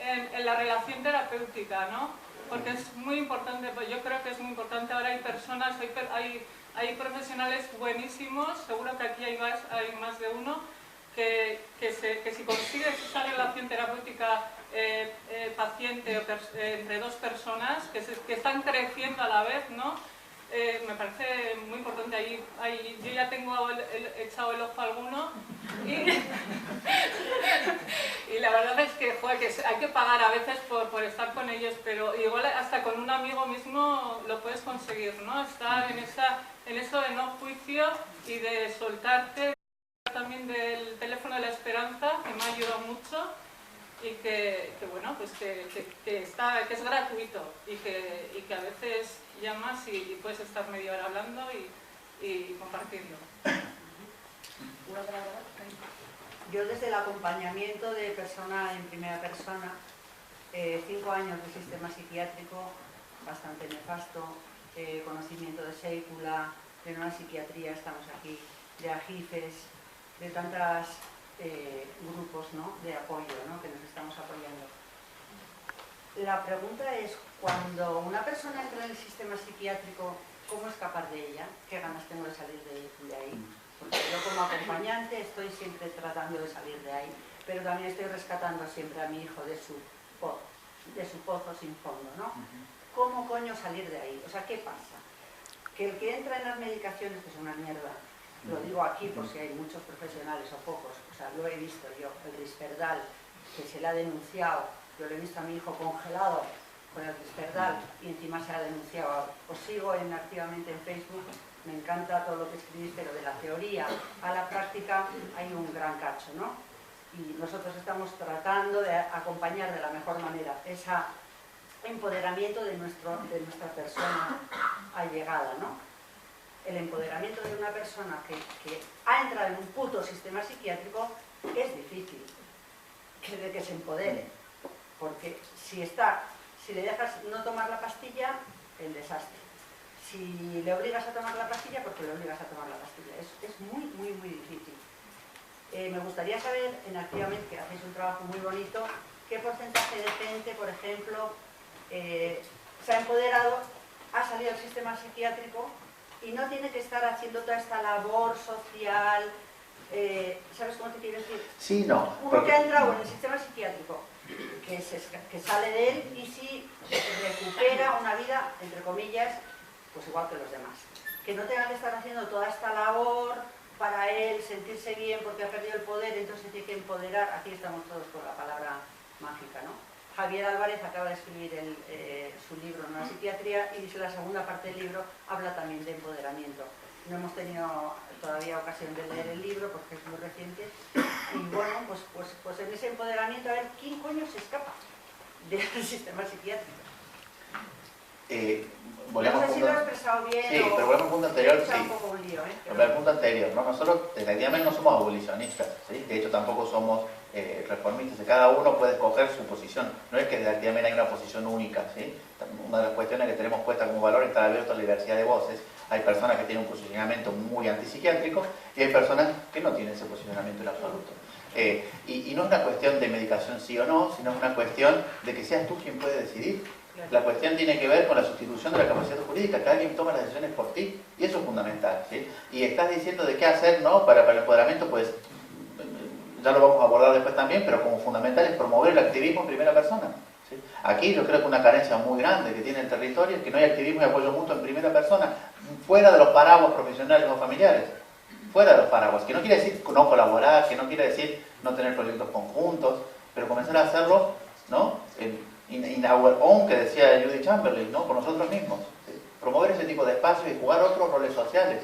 en la relación terapéutica, ¿no? Porque es muy importante, pues yo creo que es muy importante. Ahora hay personas, hay profesionales buenísimos, seguro que aquí hay más de uno, que si consigues esa relación terapéutica paciente entre 2 personas que están creciendo a la vez, ¿no? me parece muy importante. Ahí yo ya tengo echado el ojo a alguno y la verdad es que, joder, que hay que pagar a veces por estar con ellos, pero igual hasta con un amigo mismo lo puedes conseguir, ¿no? Estar en eso de no juicio y de soltarte. También del teléfono de la esperanza, que me ha ayudado mucho y que bueno, pues que es gratuito y que a veces llamas y puedes estar media hora hablando y compartiendo. Yo desde el acompañamiento de persona en primera persona, 5 años de sistema psiquiátrico bastante nefasto, conocimiento de sécula, de nueva psiquiatría, estamos aquí, de AGIFES, de tantos grupos, ¿no?, de apoyo, ¿no?, que nos estamos apoyando. La pregunta es, cuando una persona entra en el sistema psiquiátrico, ¿cómo escapar de ella? ¿Qué ganas tengo de salir de ahí? Porque yo como acompañante estoy siempre tratando de salir de ahí, pero también estoy rescatando siempre a mi hijo de su pozo sin fondo, ¿no? ¿Cómo coño salir de ahí? O sea, ¿qué pasa? Que el que entra en las medicaciones, que es una mierda, lo digo aquí por si hay muchos profesionales o pocos, o sea, lo he visto yo, el Risperdal, que se le ha denunciado, yo lo he visto a mi hijo congelado con el Risperdal y encima se ha denunciado. Os sigo activamente en Facebook, me encanta todo lo que escribís, pero de la teoría a la práctica hay un gran cacho, ¿no? Y nosotros estamos tratando de acompañar de la mejor manera ese empoderamiento de nuestra persona allegada, ¿no? El empoderamiento de una persona que ha entrado en un puto sistema psiquiátrico es difícil de que se empodere, porque si le dejas no tomar la pastilla, el desastre. Si le obligas a tomar la pastilla, porque le obligas a tomar la pastilla. Es muy, muy, muy difícil. Me gustaría saber, en Activamente, que hacéis un trabajo muy bonito, qué porcentaje de gente, por ejemplo, se ha empoderado, ha salido del sistema psiquiátrico y no tiene que estar haciendo toda esta labor social. ¿Sabes cómo te quiero decir? Sí, no. Uno que ha entrado en el sistema psiquiátrico, que sale de él y si recupera una vida, entre comillas, pues igual que los demás. Que no tenga que estar haciendo toda esta labor para él sentirse bien porque ha perdido el poder, entonces se tiene que empoderar. Aquí estamos todos con la palabra mágica, ¿no? Javier Álvarez acaba de escribir su libro Nueva Psiquiatría y dice la segunda parte del libro habla también de empoderamiento. No hemos tenido todavía ocasión de leer el libro porque es muy reciente y bueno, pues en ese empoderamiento a ver quién coño se escapa del sistema psiquiátrico. No sé si lo he expresado bien. Sí, pero volvemos al punto anterior. Sí. Un poco un lío, pero el punto anterior, ¿no? Nosotros definitivamente no somos abolicionistas, ¿sí? De hecho tampoco somos reformistas. Cada uno puede escoger su posición. No es que definitivamente hay una posición única, ¿sí? Una de las cuestiones que tenemos puesta como valor está abierto a la diversidad de voces. Hay personas que tienen un posicionamiento muy antipsiquiátrico y hay personas que no tienen ese posicionamiento en absoluto. Y no es una cuestión de medicación sí o no, sino es una cuestión de que seas tú quien puede decidir. La cuestión tiene que ver con la sustitución de la capacidad jurídica, que alguien toma las decisiones por ti, y eso es fundamental, ¿sí? Y estás diciendo de qué hacer, ¿no? Para el empoderamiento, pues ya lo vamos a abordar después también, pero como fundamental es promover el activismo en primera persona, ¿sí? Aquí yo creo que una carencia muy grande que tiene el territorio es que no hay activismo y apoyo mutuo en primera persona, fuera de los paraguas profesionales o familiares, fuera de los paraguas, que no quiere decir no colaborar, que no quiere decir no tener proyectos conjuntos, pero comenzar a hacerlo, ¿no? In our own, que decía Judy Chamberlain, ¿no? Por nosotros mismos, ¿sí? Promover ese tipo de espacios y jugar otros roles sociales,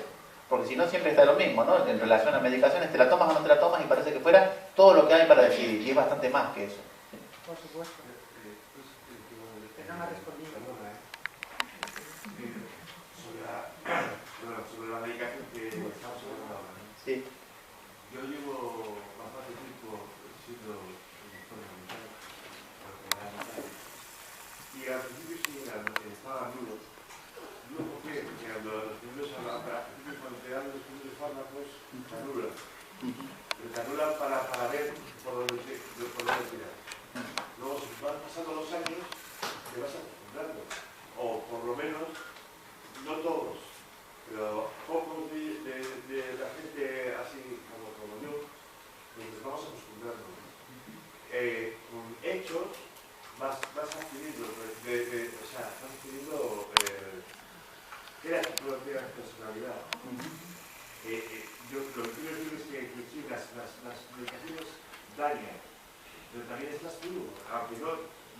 porque si no siempre está lo mismo, ¿no? En relación a medicaciones, te la tomas o no te la tomas y parece que fuera todo lo que hay para decidir, y es bastante más que eso, ¿sí? Por supuesto. Que no me ha respondido. Sobre la medicación que estamos hablando ahora, ¿no? Sí. Yo llevo bastante tiempo siendo y al principio sí estaban nulos. No, ¿por qué? Porque los primeros cuando te dan los primeros fármacos, te anulan. Pero te anulan para ver por dónde tirar. Luego, si van pasando los años, te vas acostumbrando. O por lo menos, no todos, pero pocos de la gente así como yo, pues nos vamos acostumbrando. Con hechos, vas adquiriendo, vas adquiriendo creatividad. aunque no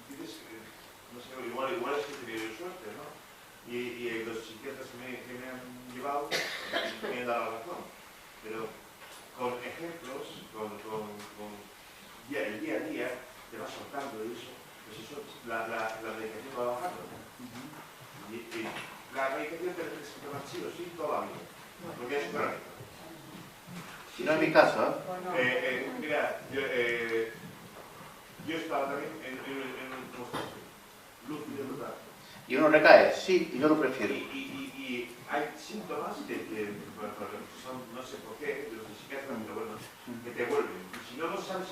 dices, no sé, igual es que he tenido suerte, ¿no? Y los psiquiatras que me han llevado me han dado la razón. Pero con ejemplos, el día a día, te va soltando y eso, pues eso, la medicación va bajando. Y la medicación te tienes que tomar sí o sí toda la vida, porque es crónica. Si no es mi caso, mira, yo estaba también en un constante, lúcido total. ¿Y uno recae? Sí, y yo lo prefiero. Y hay síntomas que son, no sé por qué, de los psiquiatras, pero bueno, que te vuelven. Y si no los sabes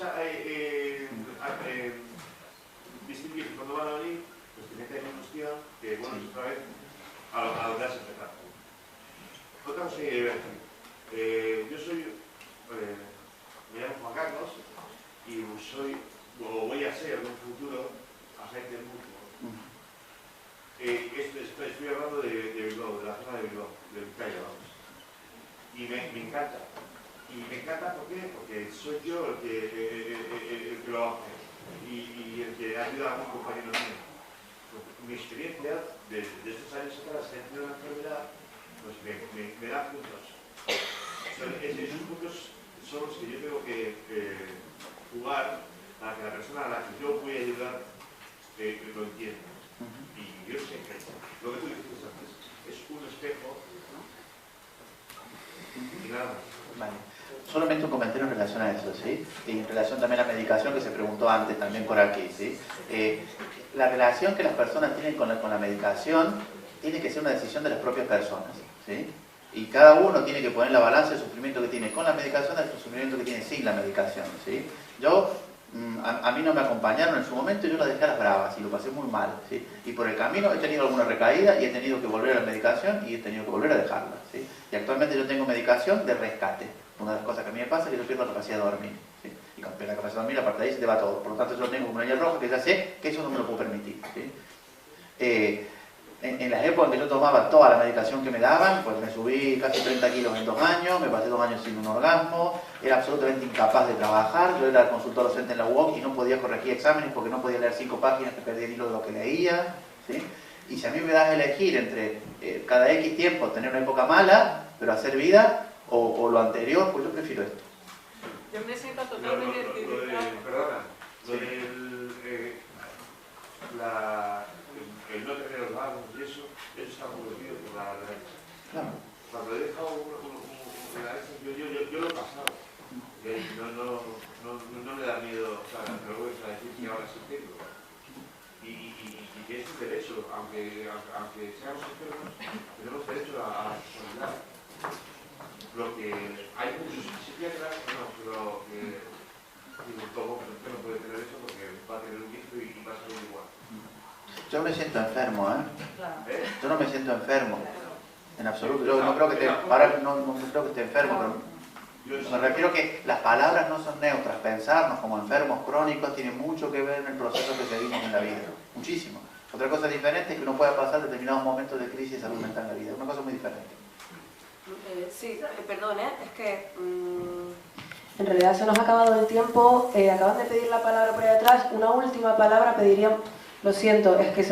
distinguir cuando van a venir, pues te meten en cuestión que vuelves otra vez a lo que has empezado. Otra cosa que iba a decir. Yo soy, me llamo Juan Carlos y soy, o voy a ser en un futuro, agente mutuo. Estoy hablando de Bilbao, de la zona de Bilbao, de Vizcaya, vamos. Y me encanta. Y me encanta ¿por qué? Porque soy yo el que lo hace y el que ayuda a un compañero mío. Mi experiencia de estos años atrás, que he tenido una enfermedad, pues me da puntos. Esos puntos son los que yo tengo que jugar para que la persona a la que yo voy a ayudar lo entienda. Y yo sé que lo que tú dijiste antes es un espejo y nada más. Vale. Solamente un comentario en relación a eso, ¿sí? Y en relación también a la medicación que se preguntó antes también por aquí, ¿sí? La relación que las personas tienen con la medicación tiene que ser una decisión de las propias personas, ¿sí? Y cada uno tiene que poner en la balanza el sufrimiento que tiene con la medicación y el sufrimiento que tiene sin la medicación, ¿sí? A mí no me acompañaron en su momento y yo la dejé a las bravas y lo pasé muy mal, ¿sí? Y por el camino he tenido alguna recaída y he tenido que volver a la medicación y he tenido que volver a dejarla, ¿sí? Y actualmente yo tengo medicación de rescate. Una de las cosas que a mí me pasa es que yo pierdo la capacidad de dormir, ¿sí? Y cuando pierdo la capacidad de dormir, aparte de ahí se te va todo. Por lo tanto, yo tengo una línea roja que ya sé que eso no me lo puedo permitir, ¿sí? En las épocas en que yo tomaba toda la medicación que me daban, pues me subí casi 30 kilos en 2 años, me pasé 2 años sin un orgasmo, era absolutamente incapaz de trabajar, yo era consultor docente en la UOC y no podía corregir exámenes porque no podía leer 5 páginas que perdía el hilo de lo que leía, ¿sí? Y si a mí me das a elegir entre cada X tiempo tener una época mala, pero hacer vida, o lo anterior, pues yo prefiero esto. Yo me siento totalmente identificada. Perdona, lo del el no tener orgasmos y eso está producido por la derecha. Claro. Cuando he dejado una derecha, yo lo he pasado. No me da miedo, o sea, me lo voy a decir que ahora sí tengo. Y que es un derecho, aunque seamos enfermos, tenemos derecho a la sexualidad. Lo que hay muchos psiquiatras, pero ¿cómo no puede tener eso? Porque va a tener un hijo y va a ser igual. Yo no me siento enfermo, ¿eh? Claro. Yo no me siento enfermo, en absoluto. Yo no creo que ahora no creo que esté enfermo, pero me refiero que las palabras no son neutras. Pensarnos como enfermos crónicos tiene mucho que ver en el proceso que seguimos en la vida, muchísimo. Otra cosa diferente es que uno pueda pasar determinados momentos de crisis de salud mental en la vida, una cosa muy diferente. Sí, perdón, es que en realidad se nos ha acabado el tiempo, acaban de pedir la palabra por ahí atrás, una última palabra pediría, lo siento, es que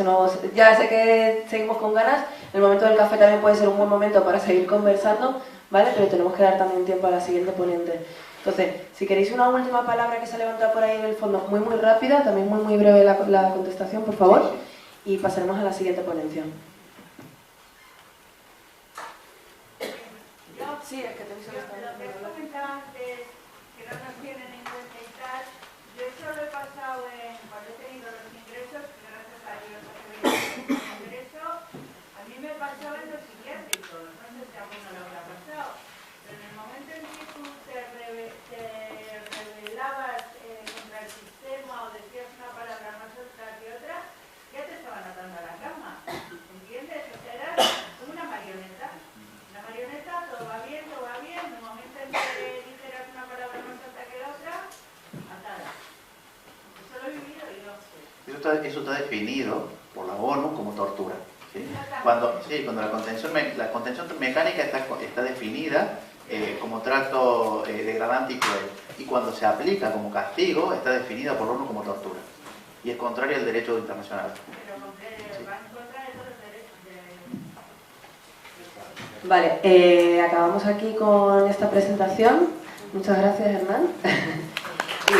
ya sé que seguimos con ganas, el momento del café también puede ser un buen momento para seguir conversando, ¿vale? Pero tenemos que dar también tiempo a la siguiente ponente. Entonces, si queréis una última palabra que se ha levantado por ahí en el fondo, muy rápida, también muy breve la contestación, por favor, y pasaremos a la siguiente ponencia. Sí, es que te Lo que has comentado antes, que no nos tienen en cuenta y tal, yo eso lo he pasado cuando he tenido los ingresos, que gracias a Dios he tenido ingreso, a mí me pasaba en los psiquiátricos, no sé si a uno lo habrá pasado, pero en el momento en que tú te rebelabas contra el sistema o decías una palabra más otra que otra, ya te estaban atando a la cama, ¿entiendes? O sea, eras como una marioneta. La marioneta, todo va bien, en el momento en que dijeras una palabra más alta que la otra, atada. Eso lo he vivido y lo sé. Eso está definido por la ONU como tortura, ¿sí? Cuando la contención mecánica está definida como trato degradante y cruel, y cuando se aplica como castigo está definida por la ONU como tortura. y es contrario al derecho internacional. Pero va en contra de todos los derechos de... Vale, acabamos aquí con esta presentación. Muchas gracias, Hernán. Y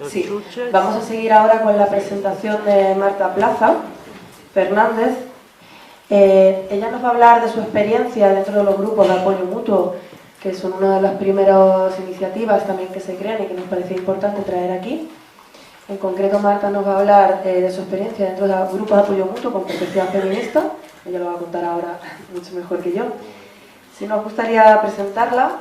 sí, vamos a seguir ahora con la presentación de Marta Plaza Fernández. Ella nos va a hablar de su experiencia dentro de los grupos de apoyo mutuo, que son una de las primeras iniciativas también que se crean y que nos parece importante traer aquí. En concreto, Marta nos va a hablar de su experiencia dentro de grupos de apoyo mutuo con perspectiva feminista. Ella lo va a contar ahora mucho mejor que yo. Si nos gustaría presentarla,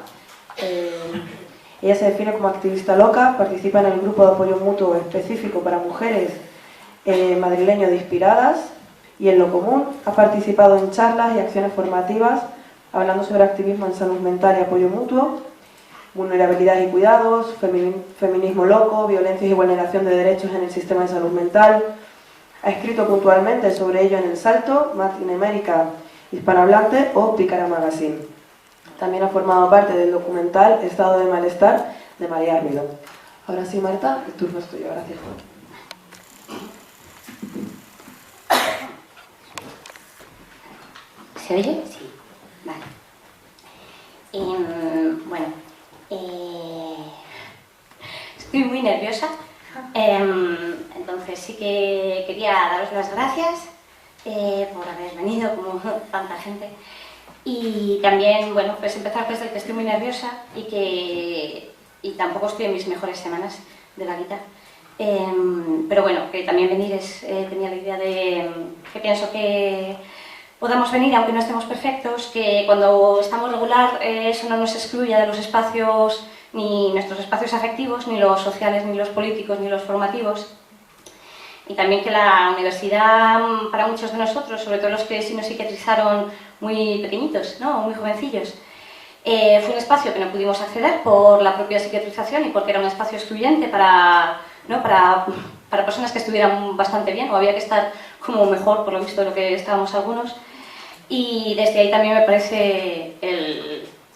ella se define como activista loca, participa en el grupo de apoyo mutuo específico para mujeres madrileño de Inspiradas, y en Lo Común ha participado en charlas y acciones formativas hablando sobre activismo en salud mental y apoyo mutuo, vulnerabilidad y cuidados, feminismo loco, violencias y vulneración de derechos en el sistema de salud mental. Ha escrito puntualmente sobre ello en El Salto, Latinoamérica Hispanohablante o Pícara Magazine. También ha formado parte del documental Estado de Malestar de María Ruido. Ahora sí, Marta, el turno es tuyo. Gracias. ¿Se oye? Sí. Vale. Bueno, estoy muy nerviosa, entonces sí que quería daros las gracias por haber venido como tanta gente. Y también, bueno, pues empezar desde que estoy muy nerviosa y tampoco estoy en mis mejores semanas de la guitarra. Pero bueno, que también venir tenía la idea de que pienso que podamos venir aunque no estemos perfectos, que cuando estamos regular eso no nos excluya de los espacios, ni nuestros espacios afectivos, ni los sociales, ni los políticos, ni los formativos. Y también que la universidad, para muchos de nosotros, sobre todo los que sí nos psiquiatrizaron muy pequeñitos, ¿no? Muy jovencillos, fue un espacio que no pudimos acceder por la propia psiquiatrización y porque era un espacio excluyente para personas que estuvieran bastante bien, o había que estar como mejor, por lo visto, de lo que estábamos algunos. Y desde ahí también me parece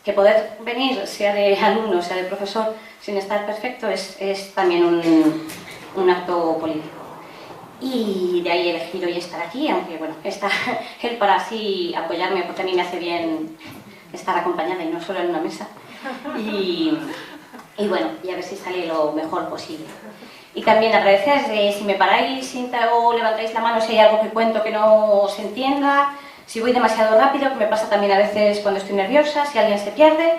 que poder venir, sea de alumno, sea de profesor, sin estar perfecto, es también un acto político. Y de ahí elegir hoy estar aquí, aunque bueno, está él para así apoyarme, porque a mí me hace bien estar acompañada y no solo en una mesa. Y bueno, y a ver si sale lo mejor posible. Y también agradecer si me paráis o levantáis la mano si hay algo que cuento que no se entienda, si voy demasiado rápido, que me pasa también a veces cuando estoy nerviosa, si alguien se pierde.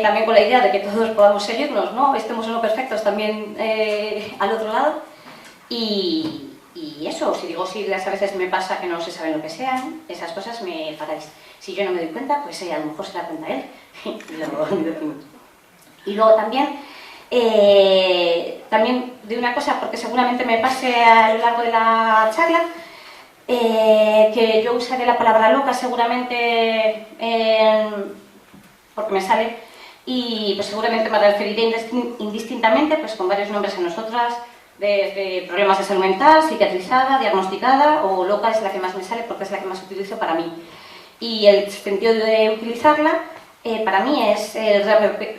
También con la idea de que todos podamos seguirnos, ¿no? Estemos no perfectos también al otro lado. Y eso, si digo siglas a veces me pasa que no se sabe lo que sean, esas cosas me paráis. Si yo no me doy cuenta, pues a lo mejor se da cuenta él. Y luego también de una cosa, porque seguramente me pase a lo largo de la charla, que yo usaré la palabra loca seguramente porque me sale, y pues seguramente me referiré indistintamente pues con varios nombres a nosotras, de problemas de salud mental, psiquiatrizada, diagnosticada, o loca es la que más me sale porque es la que más utilizo para mí. Y el sentido de utilizarla para mí es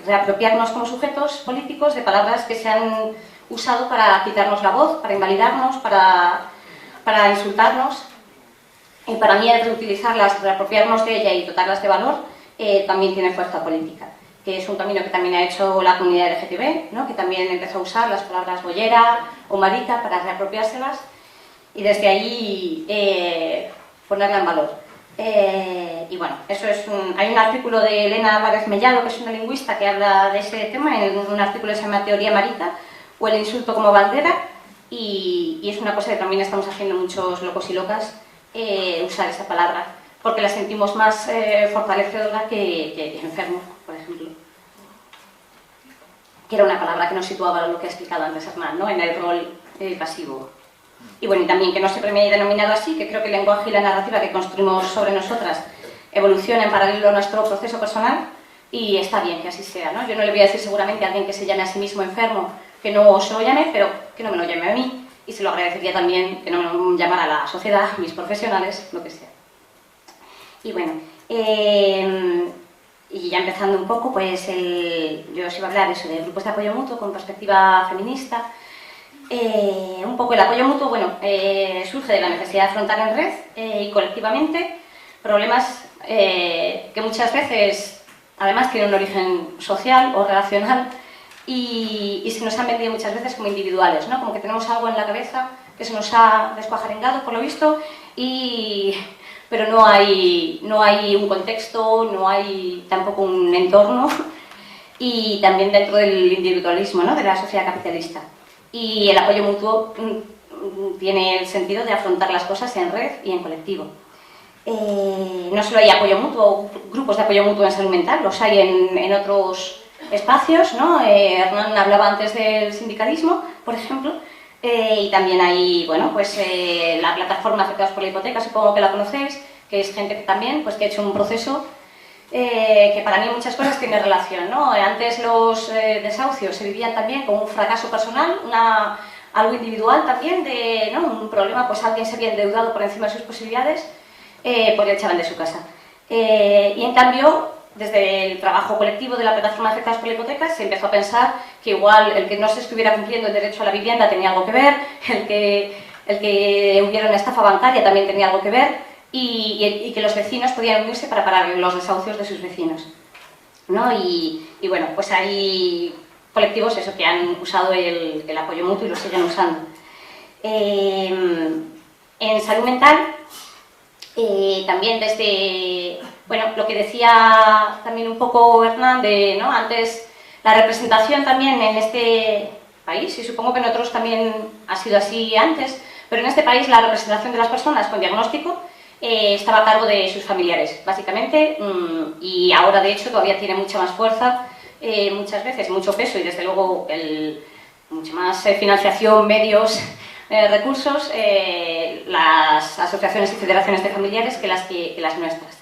reapropiarnos como sujetos políticos de palabras que se han usado para quitarnos la voz, para invalidarnos, para insultarnos. Y para mí el reutilizarlas, reapropiarnos de ella y dotarlas de valor también tiene fuerza política, que es un camino que también ha hecho la comunidad LGTB, ¿no? Que también empezó a usar las palabras bollera o marica para reapropiárselas y desde ahí ponerla en valor. Y y bueno, eso es hay un artículo de Elena Álvarez Mellado, que es una lingüista, que habla de ese tema, en un artículo que se llama Teoría Marita, o el insulto como bandera, y es una cosa que también estamos haciendo muchos locos y locas, usar esa palabra, porque la sentimos más fortalecedora que enfermo, por ejemplo. Que era una palabra que nos situaba lo que ha explicado antes Hernán, ¿no? En el rol pasivo. Y bueno, y también que no siempre me he denominado así, que creo que el lenguaje y la narrativa que construimos sobre nosotras evoluciona en paralelo a nuestro proceso personal, y está bien que así sea, ¿no? Yo no le voy a decir seguramente a alguien que se llame a sí mismo enfermo que no se lo llame, pero que no me lo llame a mí, y se lo agradecería también que no me llamara a la sociedad, mis profesionales, lo que sea. Y bueno, y ya empezando un poco, pues yo os iba a hablar eso de grupos de apoyo mutuo con perspectiva feminista. Un poco el apoyo mutuo, bueno, surge de la necesidad de afrontar en red y colectivamente problemas que muchas veces además tienen un origen social o relacional y se nos han vendido muchas veces como individuales, ¿no? Como que tenemos algo en la cabeza que se nos ha descuajarengado, por lo visto, pero no hay un contexto, no hay tampoco un entorno, y también dentro del individualismo, ¿no? De la sociedad capitalista. Y el apoyo mutuo tiene el sentido de afrontar las cosas en red y en colectivo. No solo hay apoyo mutuo, grupos de apoyo mutuo en salud mental, los hay en otros espacios, ¿no? Hernán hablaba antes del sindicalismo, por ejemplo, y también hay, bueno, pues la plataforma Afectados por la Hipoteca, supongo que la conocéis, que es gente que también pues, que ha hecho un proceso que para mí muchas cosas tiene relación, ¿no? Antes los desahucios se vivían también como un fracaso personal, algo individual también, ¿no? Un problema, pues alguien se había endeudado por encima de sus posibilidades, pues le echaban de su casa. Y en cambio, desde el trabajo colectivo de la plataforma Afectados por la Hipoteca se empezó a pensar que igual el que no se estuviera cumpliendo el derecho a la vivienda tenía algo que ver, el que hubiera una estafa bancaria también tenía algo que ver, y que los vecinos podían unirse para parar los desahucios de sus vecinos, ¿no? Y bueno, pues hay colectivos eso, que han usado el apoyo mutuo y lo siguen usando. En salud mental, también desde, bueno, lo que decía también un poco Hernán, ¿no? Antes la representación también en este país, y supongo que en otros también ha sido así antes, pero en este país la representación de las personas con diagnóstico estaba a cargo de sus familiares, básicamente, y ahora de hecho todavía tiene mucha más fuerza, muchas veces, mucho peso y desde luego mucha más financiación, medios, recursos, las asociaciones y federaciones de familiares que las nuestras.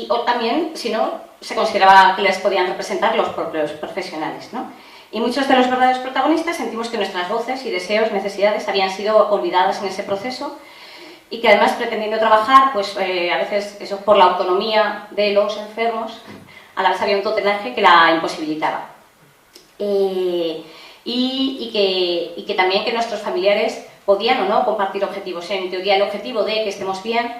O también, si no, se consideraba que les podían representar los propios profesionales, ¿no? Y muchos de los verdaderos protagonistas sentimos que nuestras voces y deseos, necesidades habían sido olvidadas en ese proceso y que además pretendiendo trabajar, pues a veces eso por la autonomía de los enfermos, a la vez había un tutelaje que la imposibilitaba. Y que también que nuestros familiares podían o no compartir objetivos. En teoría el objetivo de que estemos bien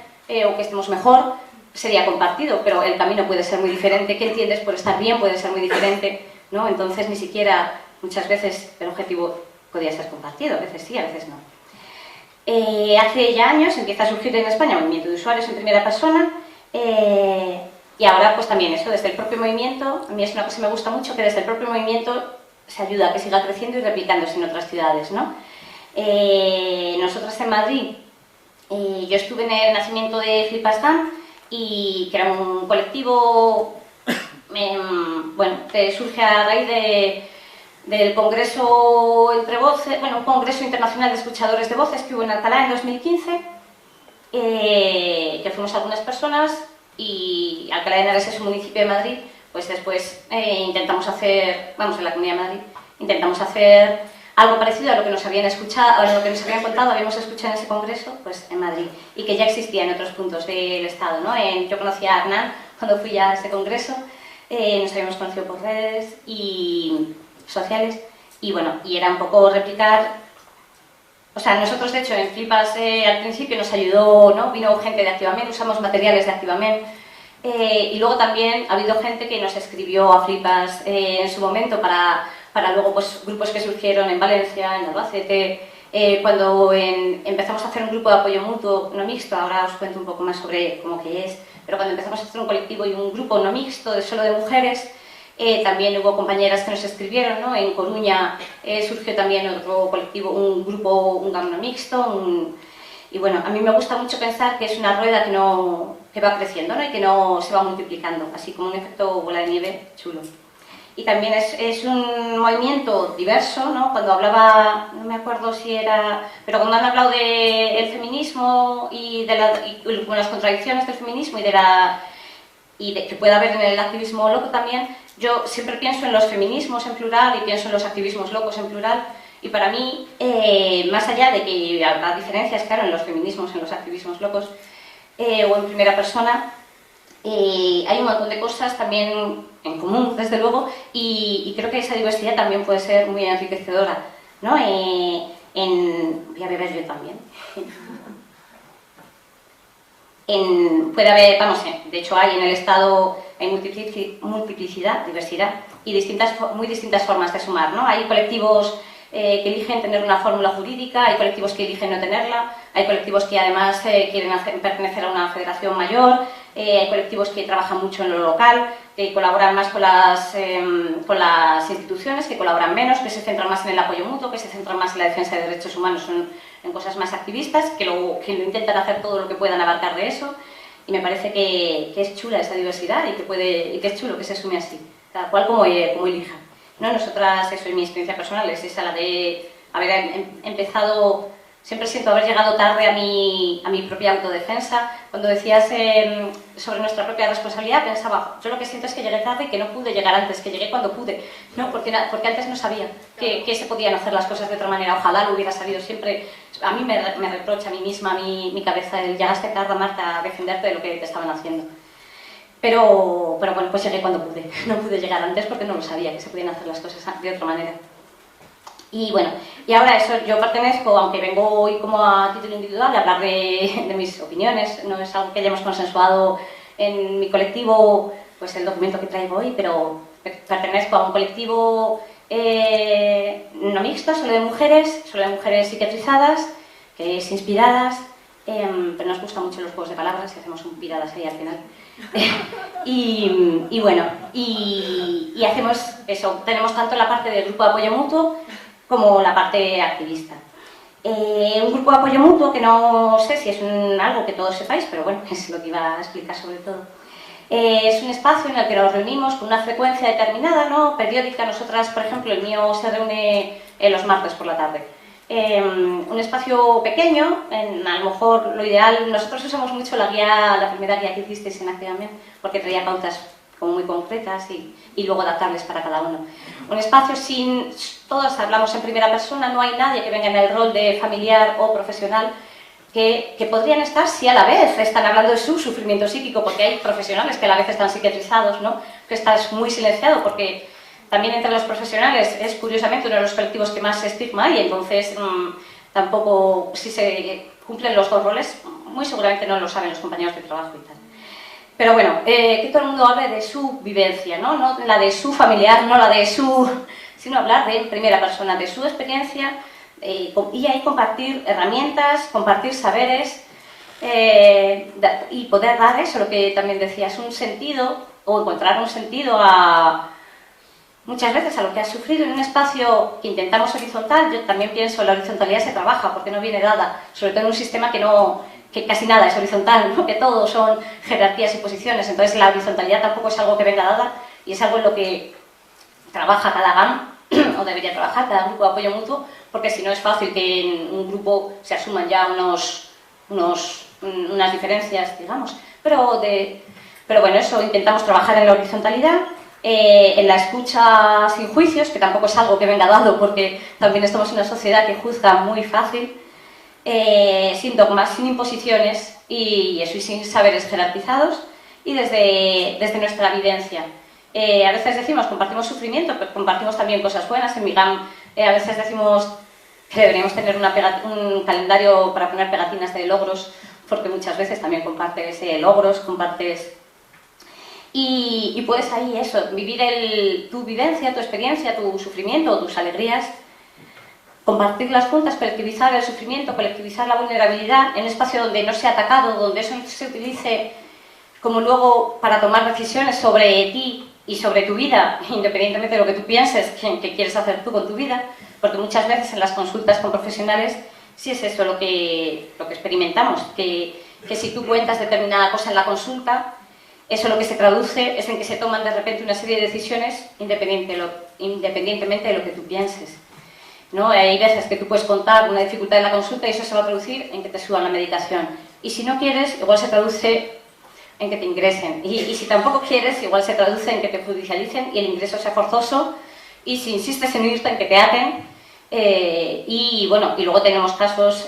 o que estemos mejor sería compartido, pero el camino puede ser muy diferente. ¿Qué entiendes por estar bien? Puede ser muy diferente, ¿no? Entonces ni siquiera muchas veces el objetivo podía ser compartido, a veces sí, a veces no. Hace ya años empieza a surgir en España un movimiento de usuarios en primera persona y ahora pues también eso, desde el propio movimiento, a mí es una cosa que me gusta mucho, que desde el propio movimiento se ayuda a que siga creciendo y replicándose en otras ciudades, ¿no? Nosotras en Madrid, yo estuve en el nacimiento de Flipastan, y que era un colectivo bueno, que surge a raíz del Congreso Entre Voces, bueno, un Congreso Internacional de Escuchadores de Voces que hubo en Alcalá en 2015, que fuimos algunas personas, y Alcalá de Henares es un municipio de Madrid, pues después intentamos hacer, vamos, en la Comunidad de Madrid, intentamos hacer algo parecido a lo que nos habían escuchado, a lo que nos habían contado, habíamos escuchado en ese congreso, pues en Madrid, y que ya existía en otros puntos del Estado, ¿no? Yo conocí a Hernán cuando fui a ese congreso, nos habíamos conocido por redes y sociales, y bueno, y era un poco replicar, o sea, nosotros de hecho en Flipas al principio nos ayudó, ¿no? Vino gente de Activament, usamos materiales de Activament, y luego también ha habido gente que nos escribió a Flipas en su momento para luego pues grupos que surgieron en Valencia, en Albacete, Cuando empezamos a hacer un grupo de apoyo mutuo no mixto, ahora os cuento un poco más sobre cómo que es, pero cuando empezamos a hacer un colectivo y un grupo no mixto, solo de mujeres, también hubo compañeras que nos escribieron, ¿no? En Coruña surgió también otro colectivo, un grupo, un GAM no mixto, y bueno, a mí me gusta mucho pensar que es una rueda que va creciendo, ¿no? Y que no se va multiplicando, así como un efecto bola de nieve chulo. Y también es un movimiento diverso, ¿no? Cuando hablaba, no me acuerdo si era, pero cuando han hablado del feminismo y con las contradicciones del feminismo y de que puede haber en el activismo loco también, yo siempre pienso en los feminismos en plural y pienso en los activismos locos en plural. Y para mí, más allá de que habrá diferencias, claro, en los feminismos, en los activismos locos o en primera persona, hay un montón de cosas también en común, desde luego, y creo que esa diversidad también puede ser muy enriquecedora, ¿no? Voy a beber yo también. Puede haber, de hecho hay en el Estado hay multiplicidad, diversidad y muy distintas formas de sumar, ¿no? Hay colectivos que eligen tener una fórmula jurídica, hay colectivos que eligen no tenerla, hay colectivos que además quieren pertenecer a una federación mayor, hay colectivos que trabajan mucho en lo local, que colaboran más con las instituciones, que colaboran menos, que se centran más en el apoyo mutuo, que se centran más en la defensa de derechos humanos, en cosas más activistas, que lo intentan hacer todo lo que puedan abarcar de eso. Y me parece que es chula esa diversidad y que es chulo que se sume así, cada cual como elija. ¿No? Nosotras, eso es mi experiencia personal, es esa la de haber empezado, siempre siento haber llegado tarde a mi propia autodefensa. Cuando decías sobre nuestra propia responsabilidad, pensaba, yo lo que siento es que llegué tarde y que no pude llegar antes, que llegué cuando pude, ¿no? Porque antes no sabía que se podían hacer las cosas de otra manera, ojalá lo hubiera sabido siempre. A mí me reprocha a mí misma, mi cabeza, el llegaste tarde, Marta, a defenderte de lo que te estaban haciendo. Pero bueno, pues llegué cuando pude, no pude llegar antes porque no lo sabía, que se podían hacer las cosas de otra manera. Y bueno, y ahora eso, yo pertenezco, aunque vengo hoy como a título individual, a hablar de mis opiniones, no es algo que hayamos consensuado en mi colectivo, pues el documento que traigo hoy, pero pertenezco a un colectivo no mixto, solo de mujeres psiquiatrizadas, que es Inspiradas, pero nos gustan mucho los juegos de palabras y hacemos un piradas ahí al final. Y bueno, y hacemos eso, tenemos tanto la parte del grupo de apoyo mutuo como la parte activista. Un grupo de apoyo mutuo que no sé si es algo que todos sepáis, pero bueno, es lo que iba a explicar sobre todo. Es un espacio en el que nos reunimos con una frecuencia determinada, ¿no? Periódica. Nosotras, por ejemplo, el mío se reúne los martes por la tarde. Un espacio pequeño, a lo mejor lo ideal, nosotros usamos mucho la primera guía que hicisteis en Activamente, porque traía pautas como muy concretas y luego adaptables para cada uno. Un espacio todos hablamos en primera persona, no hay nadie que venga en el rol de familiar o profesional, que podrían estar si a la vez están hablando de su sufrimiento psíquico, porque hay profesionales que a la vez están psiquiatrizados, ¿no? Que estás muy silenciado, porque también entre los profesionales es curiosamente uno de los colectivos que más estigma hay, entonces tampoco, si se cumplen los dos roles, muy seguramente no lo saben los compañeros de trabajo y tal. Pero bueno, que todo el mundo hable de su vivencia, ¿no? No la de su familiar, no la de sino hablar de primera persona, de su experiencia, y ahí compartir herramientas, compartir saberes y poder dar eso, lo que también decías, un sentido o encontrar un sentido muchas veces a lo que has sufrido en un espacio que intentamos horizontal. Yo también pienso que la horizontalidad se trabaja porque no viene dada, sobre todo en un sistema que casi nada es horizontal, ¿no? Que todo son jerarquías y posiciones, entonces la horizontalidad tampoco es algo que venga dada y es algo en lo que trabaja cada GAM o debería trabajar cada grupo de apoyo mutuo, porque si no es fácil que en un grupo se asuman ya unas diferencias, digamos, pero bueno, eso, intentamos trabajar en la horizontalidad, en la escucha sin juicios, que tampoco es algo que venga dado porque también estamos en una sociedad que juzga muy fácil, sin dogmas, sin imposiciones y sin saberes jerarquizados y desde nuestra vivencia. A veces decimos compartimos sufrimiento, pero compartimos también cosas buenas. En mi GAM a veces decimos que deberíamos tener un calendario para poner pegatinas de logros, porque muchas veces también compartes logros, compartes... Y puedes ahí eso, vivir tu vivencia, tu experiencia, tu sufrimiento, tus alegrías, compartirlas juntas, colectivizar el sufrimiento, colectivizar la vulnerabilidad en un espacio donde no sea atacado, donde eso no se utilice como luego para tomar decisiones sobre ti y sobre tu vida, independientemente de lo que tú pienses, que quieres hacer tú con tu vida, porque muchas veces en las consultas con profesionales sí es eso lo que experimentamos, que si tú cuentas determinada cosa en la consulta, eso lo que se traduce es en que se toman de repente una serie de decisiones independientemente de lo que tú pienses, ¿no? Hay veces que tú puedes contar una dificultad en la consulta y eso se va a traducir en que te suban la medicación. Y si no quieres, igual se traduce en que te ingresen. Y si tampoco quieres, igual se traduce en que te judicialicen y el ingreso sea forzoso. Y si insistes en irte, en que te aten. Y bueno, y luego tenemos casos,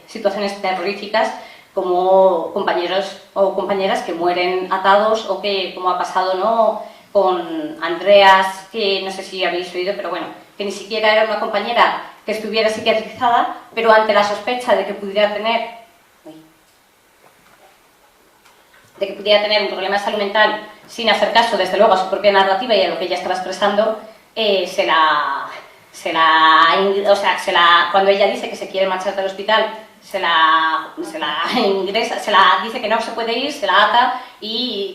situaciones terroríficas, como compañeros o compañeras que mueren atados, o que, como ha pasado, ¿no?, con Andreas, que no sé si habéis oído, pero bueno, que ni siquiera era una compañera que estuviera psiquiatrizada, pero ante la sospecha de que pudiera tener un problema de salud mental, sin hacer caso, desde luego, a su propia narrativa y a lo que ella estaba expresando, cuando ella dice que se quiere marchar del hospital, se la ingresa, dice que no se puede ir, se la ata y